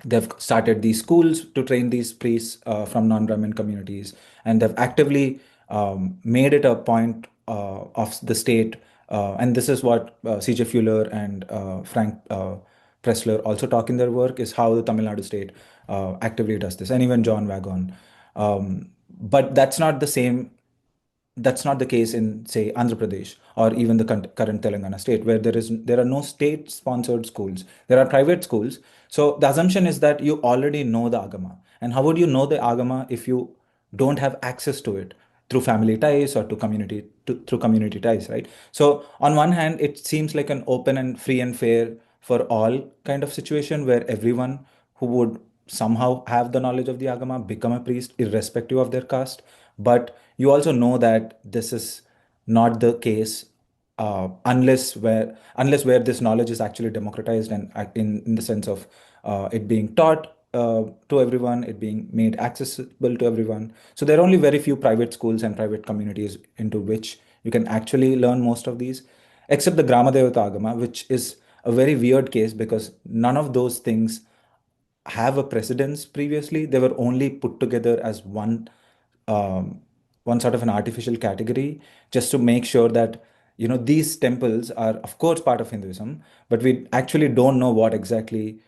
they've started these schools to train these priests from non-Brahmin communities, and they've actively made it a point of the state. And this is what C.J. Fuller and Frank Pressler also talk in their work, is how the Tamil Nadu state actively does this, and even John Wagon. But that's not the case in, say, Andhra Pradesh, or even the current Telangana state, where there are no state-sponsored schools. There are private schools. So the assumption is that you already know the Agama. And how would you know the Agama if you don't have access to it through family ties or through community ties, right? So on one hand, it seems like an open and free and fair for all kind of situation, where everyone who would somehow have the knowledge of the Agama become a priest irrespective of their caste. But you also know that this is not the case unless where this knowledge is actually democratized, and in the sense of it being taught to everyone, it being made accessible to everyone. So there are only very few private schools and private communities into which you can actually learn most of these, except the Grama Devata Agama, which is a very weird case, because none of those things have a precedence previously. They were only put together as um, one sort of an artificial category, just to make sure that these temples are of course part of Hinduism, but we actually don't know what exactly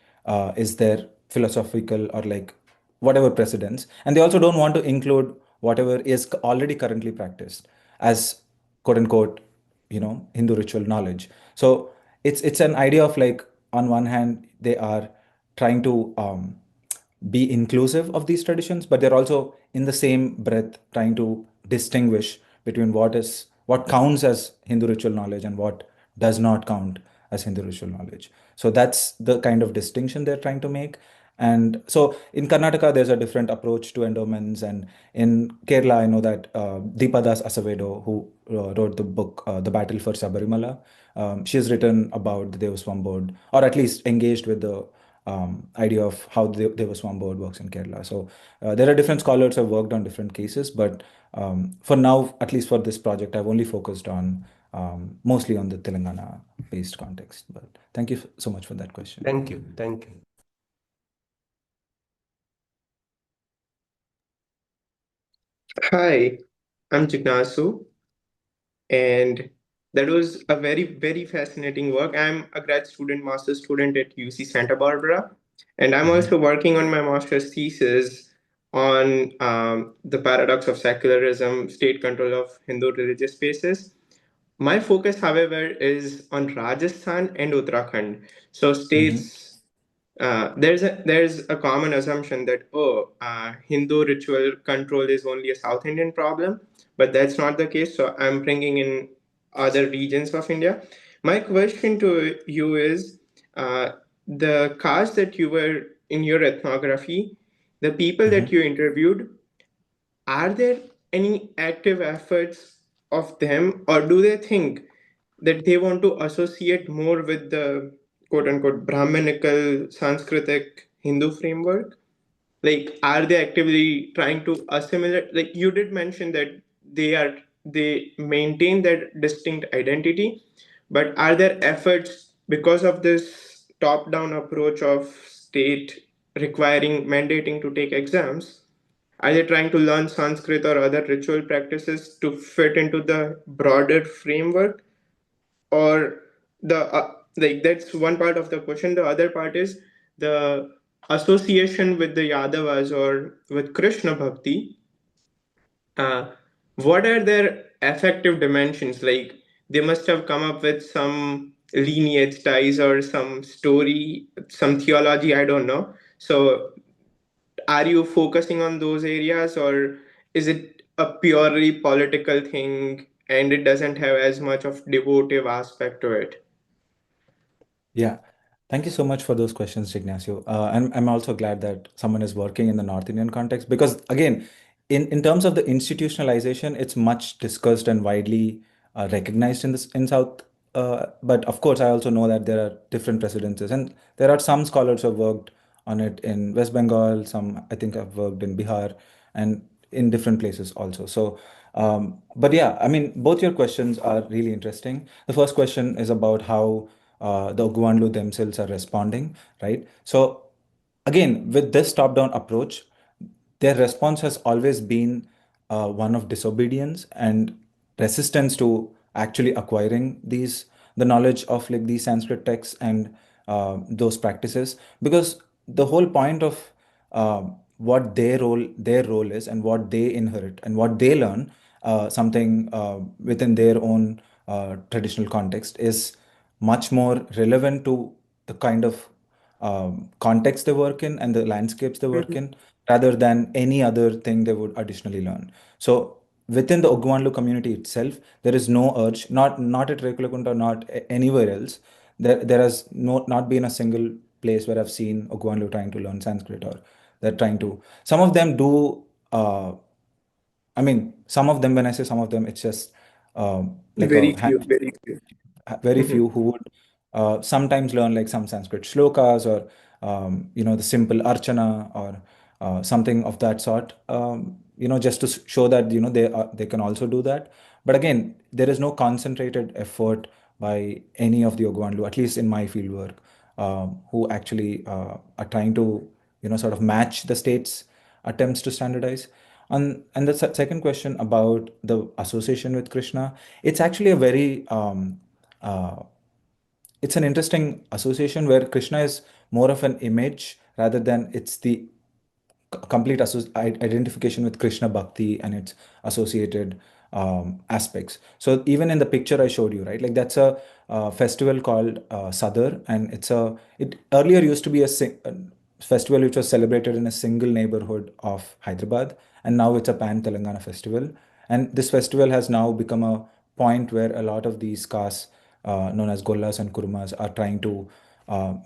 is their philosophical, or like whatever precedence. And they also don't want to include whatever is already currently practiced as quote unquote Hindu ritual knowledge. So it's an idea of, like, on one hand they are trying to be inclusive of these traditions, but they're also in the same breath trying to distinguish between what counts as Hindu ritual knowledge and what does not count as Hindu ritual knowledge. So that's the kind of distinction they're trying to make. And so in Karnataka, there's a different approach to endowments. And in Kerala, I know that Deepa Das Asavedo, who wrote the book The Battle for Sabarimala, she has written about the Devaswam board, or at least engaged with the idea of how the Devaswam board works in Kerala. So there are different scholars who have worked on different cases, but for now, at least for this project, I've only focused on mostly on the Telangana-based context. But thank you so much for that question. Thank you. Thank you. Hi, I'm Jignasu, and that was a very, very fascinating work. I'm a grad student, master's student at UC Santa Barbara, and I'm also working on my master's thesis on the paradox of secularism, state control of Hindu religious spaces. My focus, however, is on Rajasthan and Uttarakhand. So states, there's a common assumption that Hindu ritual control is only a South Indian problem, but that's not the case. So I'm bringing in other regions of India. My question to you is, the caste that you were in your ethnography, the people that you interviewed, are there any active efforts of them, or do they think that they want to associate more with the quote unquote Brahminical Sanskritic Hindu framework? Like, are they actively trying to assimilate? Like, you did mention that they maintain their distinct identity, but are there efforts because of this top-down approach of state requiring mandating to take exams? Are they trying to learn Sanskrit or other ritual practices to fit into the broader framework? Or like, that's one part of the question. The other part is the association with the Yadavas or with Krishna Bhakti. Uh, what are their effective dimensions? Like, they must have come up with some lineage ties or some story, some theology, I don't know. So are you focusing on those areas, or is it a purely political thing and it doesn't have as much of devotive aspect to it? Yeah. Thank you so much for those questions, Ignacio. I'm also glad that someone is working in the North Indian context, because, again, in terms of the institutionalization, it's much discussed and widely recognized in South. But of course, I also know that there are different precedences, and there are some scholars who have worked on it in West Bengal. Some, I think, have worked in Bihar and in different places also. So But yeah, I mean, both your questions are really interesting. The first question is about how the Ogwanlu themselves are responding, right? So again, with this top-down approach, their response has always been one of disobedience and resistance to actually acquiring the knowledge of like these Sanskrit texts and those practices, because the whole point of what their role is and what they inherit and what they learn, something within their own traditional context, is much more relevant to the kind of context they work in and the landscapes they work Mhm. in, rather than any other thing they would additionally learn. So within the Ogwanlu community itself, there is no urge, not at Rekulakund or not anywhere else. There has not been a single place where I've seen Ogwanlu trying to learn Sanskrit, or they're trying to. Some of them do. I mean, some of them. When I say some of them, it's just like Very a few, handful, very few. very Mhm. few who would sometimes learn like some Sanskrit shlokas, or the simple archana, or something of that sort. Just to show that they can also do that. But again, there is no concentrated effort by any of the Ogwanlu, at least in my fieldwork, who actually are trying to sort of match the state's attempts to standardize. And the second question about the association with Krishna, it's actually a very uh, it's an interesting association where Krishna is more of an image rather than it's the complete identification with Krishna Bhakti and its associated aspects. So even in the picture I showed you, right, like that's a festival called Sadar, and it earlier used to be a festival which was celebrated in a single neighborhood of Hyderabad, and now it's a pan Telangana festival. And this festival has now become a point where a lot of these castes, known as Gollas and Kurmas, are trying to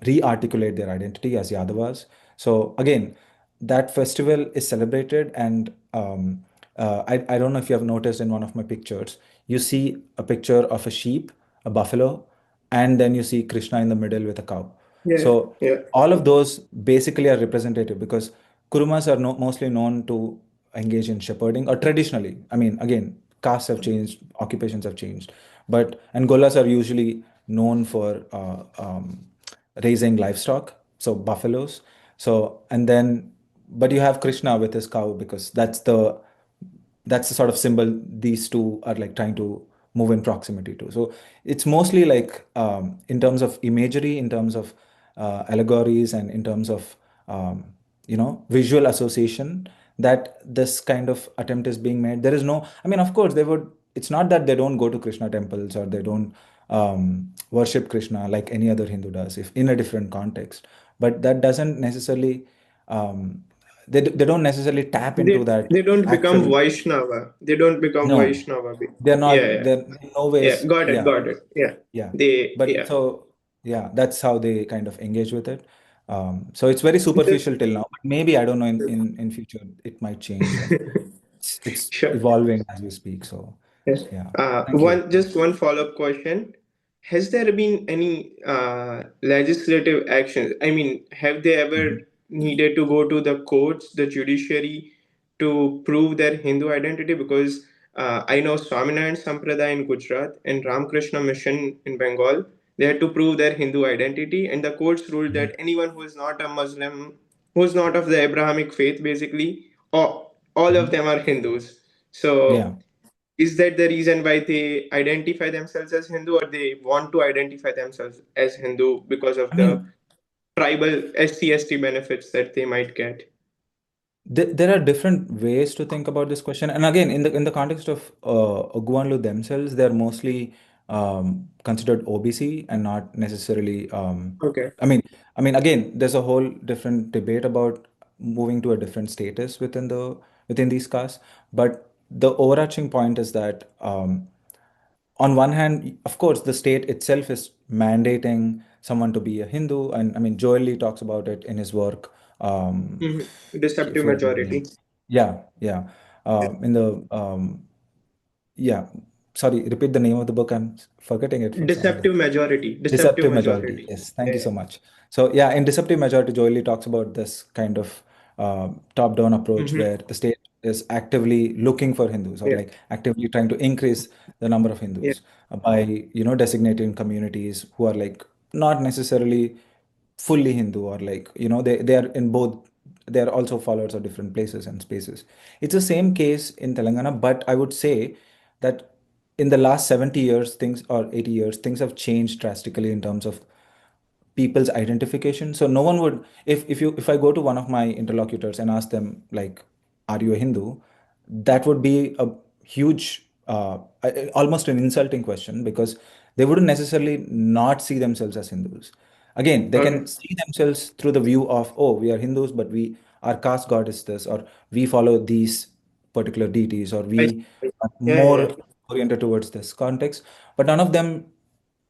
re-articulate their identity as Yadavas. So again, that festival is celebrated, and I don't know if you have noticed in one of my pictures, you see a picture of a sheep, a buffalo, and then you see Krishna in the middle with a cow. Yeah, So yeah. all of those basically are representative, because Kurumas are mostly known to engage in shepherding, or traditionally. I mean, again, castes have changed, occupations have changed, and Golas are usually known for raising livestock, so buffaloes. So, and then, but you have Krishna with his cow, because that's the sort of symbol these two are like trying to move in proximity to. So it's mostly like in terms of imagery, in terms of allegories, and in terms of visual association, that this kind of attempt is being made. There is no, I mean, of course, they would. It's not that they don't go to Krishna temples, or they don't worship Krishna like any other Hindu does, if in a different context. But that doesn't necessarily they don't necessarily tap into that They don't become actual. Vaishnava. They don't become No, Vaishnava. they're Yeah, not. yeah. They're in no Yeah, ways. got it, Yeah, got it. Yeah. yeah. They, But yeah. so yeah, that's how they kind of engage with it. So it's very superficial till now. But maybe I don't know. In future, it might change, and it's Sure. evolving as we speak. So Yes. yeah. Thank you. Just one follow-up question. Has there been any legislative actions? I mean, have they ever Mhm. needed to go to the courts, the judiciary, to prove their Hindu identity? Because I know Swaminarayan Sampradaya in Gujarat and Ramakrishna Mission in Bengal, they had to prove their Hindu identity, and the courts ruled that anyone who is not a Muslim, who is not of the Abrahamic faith, basically, all of Mhm. them are Hindus. Yeah. So is that the reason why they identify themselves as Hindu, or they want to identify themselves as Hindu because of I the mean, tribal SC/ST benefits that they might get? there are different ways to think about this question, and again, in the context of Ogwanlu themselves, they're mostly considered OBC and not necessarily. Okay. I mean, again, there's a whole different debate about moving to a different status within these castes, but the overarching point is that on one hand, of course, the state itself is mandating someone to be a Hindu, and I mean, Joel Lee talks about it in his work. I Deceptive forget the name. majority. Yeah, yeah. In the yeah, sorry, repeat the name of the book. I'm forgetting it for some reason. Deceptive majority. Deceptive Deceptive Majority. majority. Yes, thank you Yeah. so much. So yeah, in Deceptive Majority, Joel Lee talks about this kind of top-down approach Mm-hmm. where the state is actively looking for Hindus, or Yeah. like actively trying to increase the number of Hindus by, designating communities who are like not necessarily fully Hindu, or like, they are in both, they are also followers of different places and spaces. It's the same case in Telangana, but I would say that in the last 70 years, things, or 80 years, things have changed drastically in terms of people's identification. So no one would, if I go to one of my interlocutors and ask them like, are you a Hindu? That would be a huge, almost an insulting question, because they wouldn't necessarily not see themselves as Hindus. Again, they Okay. can see themselves through the view of, oh, we are Hindus, but our caste god is this, or we follow these particular deities, or I we see. are Yeah, yeah, more oriented towards this context. But none of them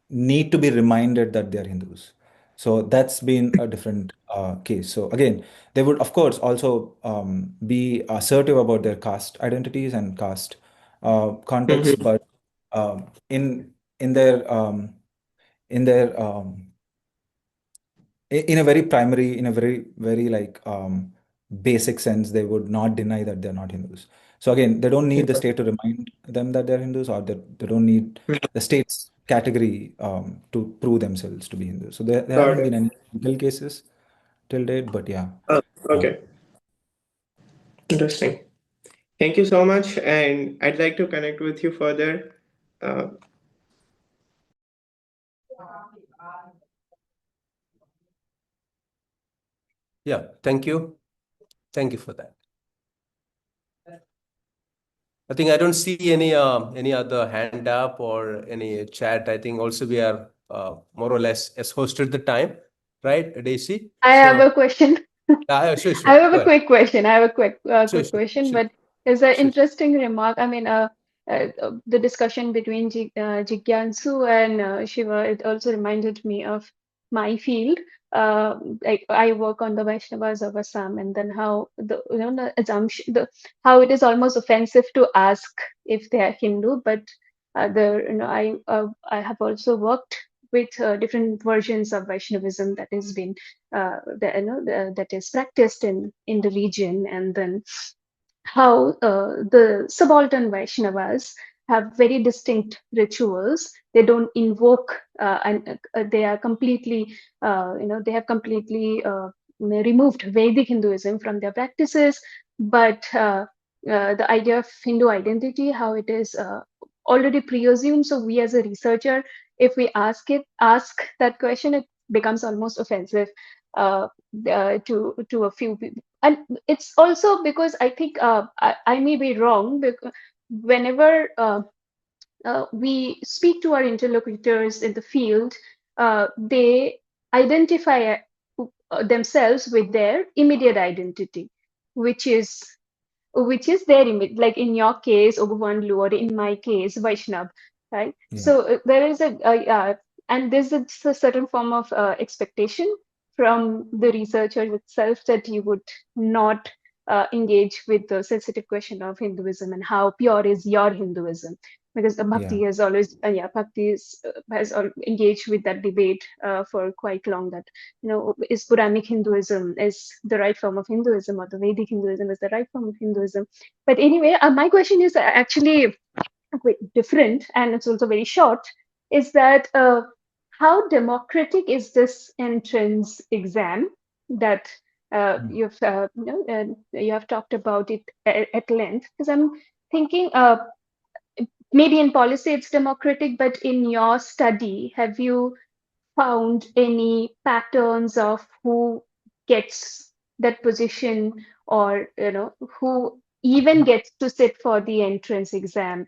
need to be reminded that they're Hindus. So that's been a different case. So again, they would of course also be assertive about their caste identities and caste yeah. context, but um, in in their um, in their in a very primary, in a very very like basic sense, they would not deny that they're not Hindus. So again, they don't need the state to remind them that they're Hindus, or they don't need the state's category to prove themselves to be Hindus. So there Got haven't it. been any legal cases till date, but yeah. Oh, Uh, okay. Interesting. Thank you so much, and I'd like to connect with you further. Uh, Yeah, thank you. Thank you for that. I think I don't see any other hand up or any chat. I think also we are more or less as hosted the time, right, Daisy? I have So a question. sure, I sure. have Go a ahead. quick question. I have a Sure, quick sure, question, sure, but there's an sure. interesting remark. I mean, the discussion between Jigyansu and Shiva, it also reminded me of my field. Like I work on the Vaishnavas of Assam, and then how the assumption, how it is almost offensive to ask if they are Hindu, but I have also worked with different versions of Vaishnavism that has been that is practiced in the region, and then how the subaltern Vaishnavas have very distinct rituals. They don't invoke, and they are completely, they have completely removed Vedic Hinduism from their practices. But the idea of Hindu identity, how it is already pre-assumed. So we, as a researcher, if we ask that question, it becomes almost offensive to a few people. And it's also because I think I may be wrong, because whenever we speak to our interlocutors in the field, they identify themselves with their immediate identity, which is their image. Like in your case, Ogwanlu, or in my case, Vaishnav, right? yeah, So there is and there's a certain form of expectation from the researcher itself that you would not engage with the sensitive question of Hinduism and how pure is your Hinduism, because the yeah, Bhakti has always, Bhakti engaged with that debate for quite long. That is Puranic Hinduism is the right form of Hinduism, or the Vedic Hinduism is the right form of Hinduism. But anyway, my question is actually quite different, and it's also very short. Is that how democratic is this entrance exam that Mm. you have talked about it at length? Because I'm thinking maybe in policy it's democratic, but in your study, have you found any patterns of who gets that position, or who even gets to sit for the entrance exam?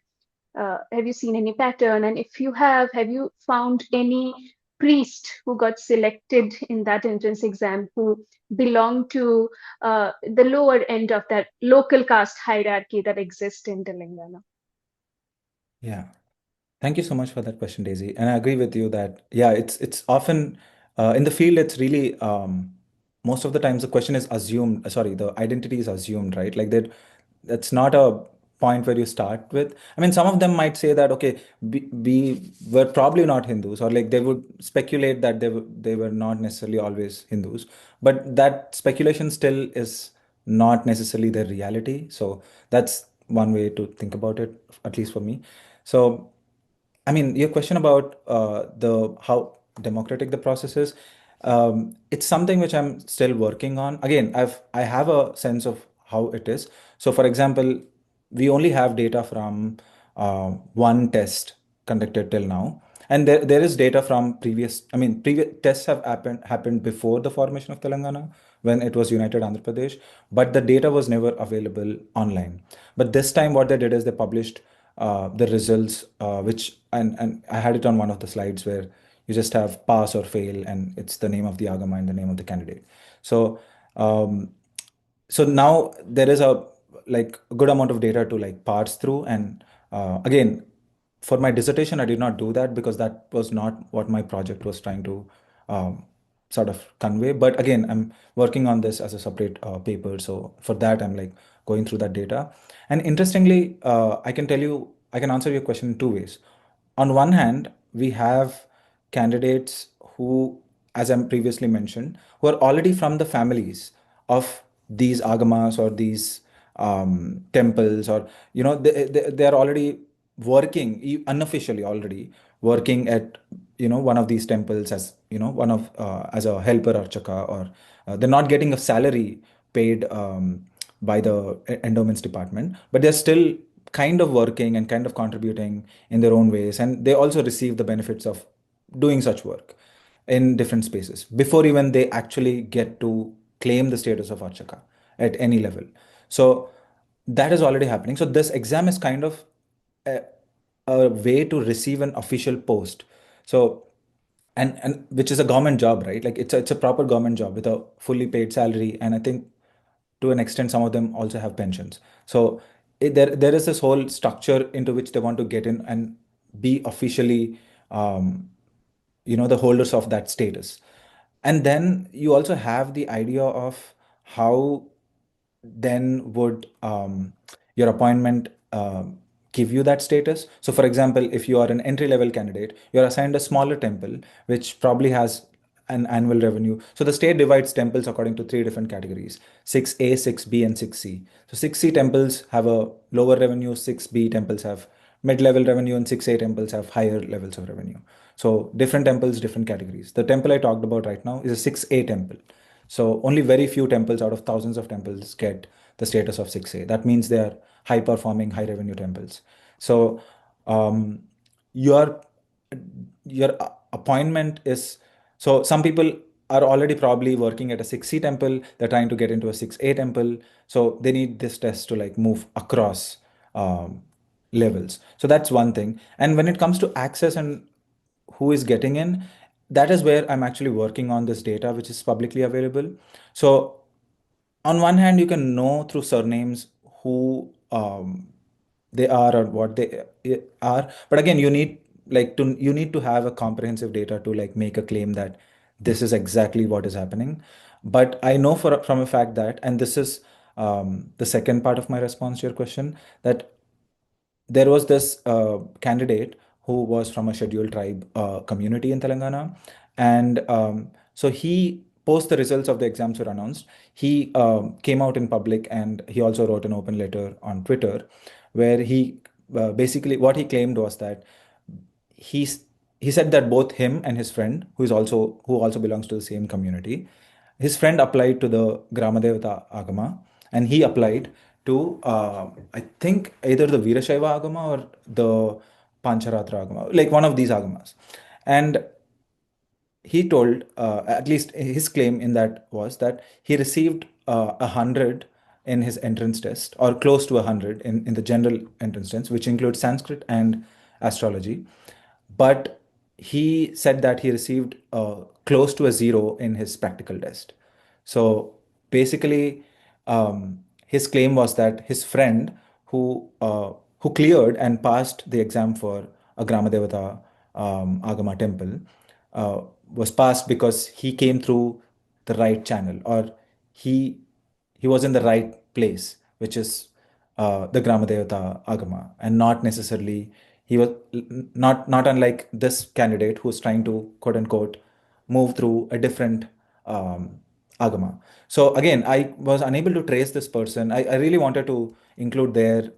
Have you seen any pattern? And if you have you found any priest who got selected in that entrance exam who belong to the lower end of that local caste hierarchy that exists in Telangana? yeah. Thank you so much for that question, Daisy. And I agree with you that, yeah, it's often in the field, it's really most of the times the question is assumed, sorry, the identity is assumed, right? Like that's not a point where you start with. I mean, some of them might say that, okay, we were probably not Hindus, or like they would speculate that they were not necessarily always Hindus, but that speculation still is not necessarily their reality. So that's one way to think about it, at least for me. So I mean, your question about the how democratic the process is, it's something which I'm still working on. Again, I have a sense of how it is. So, for example, we only have data from one test conducted till now, and there is data from previous. I mean, previous tests have happened before the formation of Telangana when it was United Andhra Pradesh, but the data was never available online. But this time, what they did is they published the results, which and I had it on one of the slides where you just have pass or fail, and it's the name of the agama and the name of the candidate. So um, so now there is a like a good amount of data to like parse through, and again, for my dissertation I did not do that because that was not what my project was trying to um, sort of convey. But again, I'm working on this as a separate paper, so for that I'm like going through that data. And interestingly, I can answer your question in two ways. On one hand, we have candidates who, as I previously mentioned, who are already from the families of these agamas or these temples, or they are already working unofficially already working at one of these temples as one of as a helper or chaka, or they're not getting a salary paid by the endowments department, but they're still kind of working and kind of contributing in their own ways, and they also receive the benefits of doing such work in different spaces before even they actually get to claim the status of archaka at any level. So that is already happening. So this exam is kind of a, a way to receive an official post. So and which is a government job, right? Like it's a proper government job with a fully paid salary, and I think to an extent some of them also have pensions. So there is this whole structure into which they want to get in and be officially the holders of that status. And then you also have the idea of how then would your appointment give you that status. So, for example, if you are an entry level candidate, you're assigned a smaller temple, which probably has an annual revenue. So, the state divides temples according to three different categories: 6A, 6B, and 6C. So, 6C temples have a lower revenue, 6B temples have mid level revenue, and 6A temples have higher levels of revenue. So, different temples, different categories. The temple I talked about right now is a 6A temple. So only very few temples out of thousands of temples get the status of 6A. That means they are high performing, high revenue temples. So um, your your appointment is, so some people are already probably working at a 6C temple. They're trying to get into a 6A temple. So they need this test to like move across um, levels. So that's one thing. And when it comes to access and who is getting in, that is where I'm actually working on this data which is publicly available. So on one hand, you can know through surnames who they are or what they are, but again, you need to have a comprehensive data to like make a claim that this is exactly what is happening. But I know from a fact that, and this is the second part of my response to your question, that there was this candidate who was from a scheduled tribe community in Telangana. And so he, post the results of the exams were announced, he came out in public and he also wrote an open letter on Twitter where he basically what he claimed was that he's he said that both him and his friend, who also belongs to the same community, his friend applied to the Gramadevata Agama, and he applied to I think either the Virashaiva Agama or the Pancharatra Agama, like one of these Agamas. And he told, at least his claim in that was that he received 100 in his entrance test, or close to 100 in the general entrance test, which includes Sanskrit and astrology. But he said that he received close to a zero in his practical test. So basically, his claim was that his friend who cleared and passed the exam for a Gramadevata Agama temple was passed because he came through the right channel, or he he was in the right place, which is the Gramadevata Agama, and not necessarily he was not unlike this candidate who's trying to quote unquote move through a different Agama. So again, I was unable to trace this person. I really wanted to include their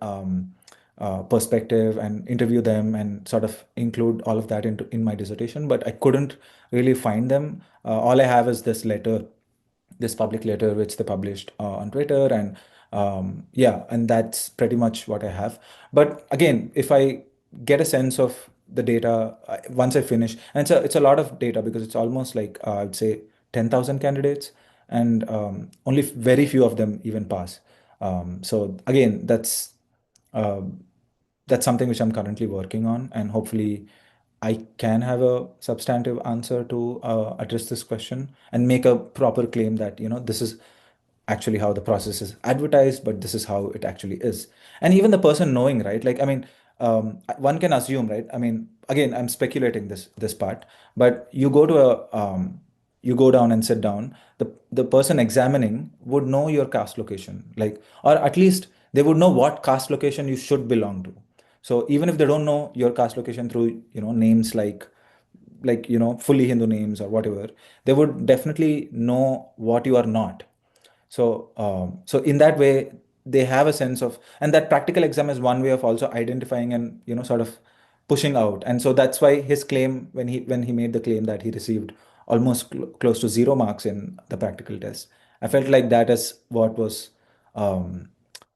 perspective and interview them and sort of include all of that in my dissertation, but I couldn't really find them. All I have is this letter, this public letter which they published on Twitter, and yeah, and that's pretty much what I have. But again, if I get a sense of the data once I finish, and it's a lot of data because it's almost like I'd say 10,000 candidates, and only very few of them even pass. So again, um, that's something which I'm currently working on, and hopefully I can have a substantive answer to address this question and make a proper claim that, this is actually how the process is advertised, but this is how it actually is. And even the person knowing, right? Like, I mean, one can assume, right? I mean, again, I'm speculating this part, but you go down and sit down. The person examining would know your caste location, like, or at least they would know what caste location you should belong to. So even if they don't know your caste location through, names like fully Hindu names or whatever, they would definitely know what you are not. So in that way, they have a sense of, and that practical exam is one way of also identifying and sort of pushing out. And so that's why his claim, when he made the claim that he received almost close to 0 marks in the practical test, I felt like that is what was um,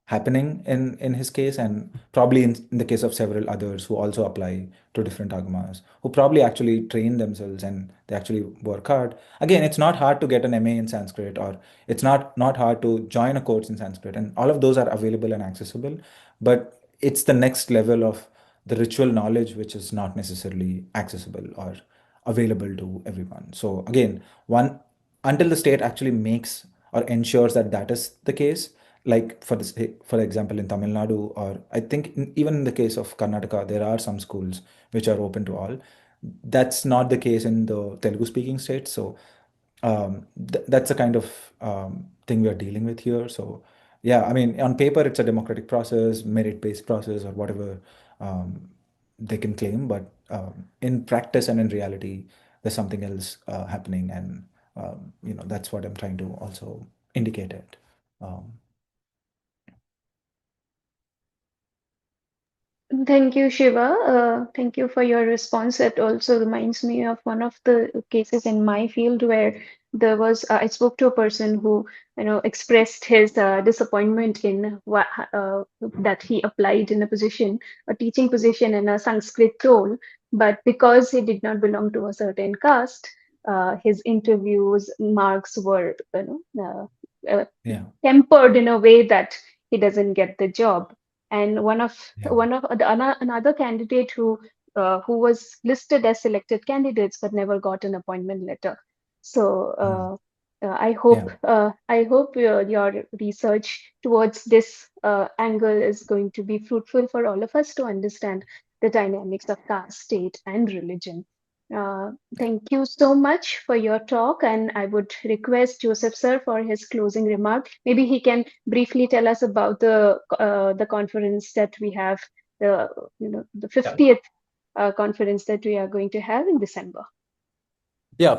happening in his case, and probably in the case of several others who also apply to different agamas, who probably actually train themselves and they actually work hard. Again, it's not hard to get an MA in Sanskrit, or it's not hard to join a course in Sanskrit, and all of those are available and accessible, but it's the next level of the ritual knowledge which is not necessarily accessible or available to everyone. So again, one until the state actually makes or ensures that that is the case, like for example in Tamil Nadu, or I think even in the case of Karnataka, there are some schools which are open to all. That's not the case in the Telugu speaking states. So that's the kind of thing we are dealing with here. So yeah, I mean, on paper it's a democratic process, merit based process, or whatever um, they can claim, but in practice and in reality there's something else happening, and that's what I'm trying to also indicate it. um, Thank you, Shiva. Thank you for your response. It also reminds me of one of the cases in my field where I spoke to a person who, expressed his disappointment in that he applied in a teaching position in a Sanskrit role, but because he did not belong to a certain caste, his interviews marks were, yeah tempered in a way that he doesn't get the job. And yeah another candidate who was listed as selected candidates but never got an appointment letter. So Mm. Yeah. I hope your research towards this angle is going to be fruitful for all of us to understand the dynamics of caste, state, and religion. Thank you so much for your talk, and I would request Joseph sir for his closing remark. Maybe he can briefly tell us about the conference that we have, the 50th conference that we are going to have in December. Yeah,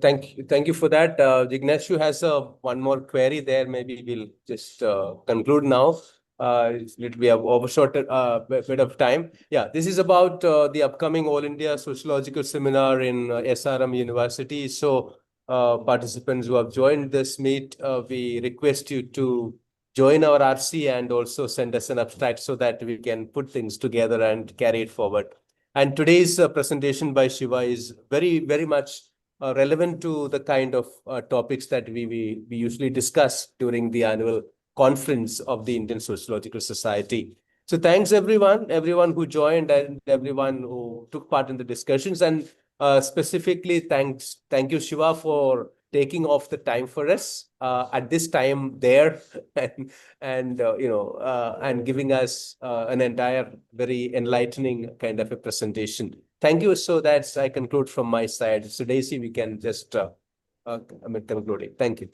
thank you for that. Ignacio has one more query there. Maybe we'll just conclude now. We have overshot a bit of time. Yeah, this is about the upcoming All India Sociological Seminar in SRM University. So, participants who have joined this meet, we request you to join our RC and also send us an abstract so that we can put things together and carry it forward. And today's presentation by Shiva is very, very much relevant to the kind of topics that we usually discuss during the annual conference of the Indian Sociological Society. So thanks everyone who joined and everyone who took part in the discussions, and specifically thank you Shiva for taking off the time for us at this time there and giving us an entire very enlightening kind of a presentation. Thank you. So that's I conclude from my side. So Daisy, we can just conclude it. Thank you.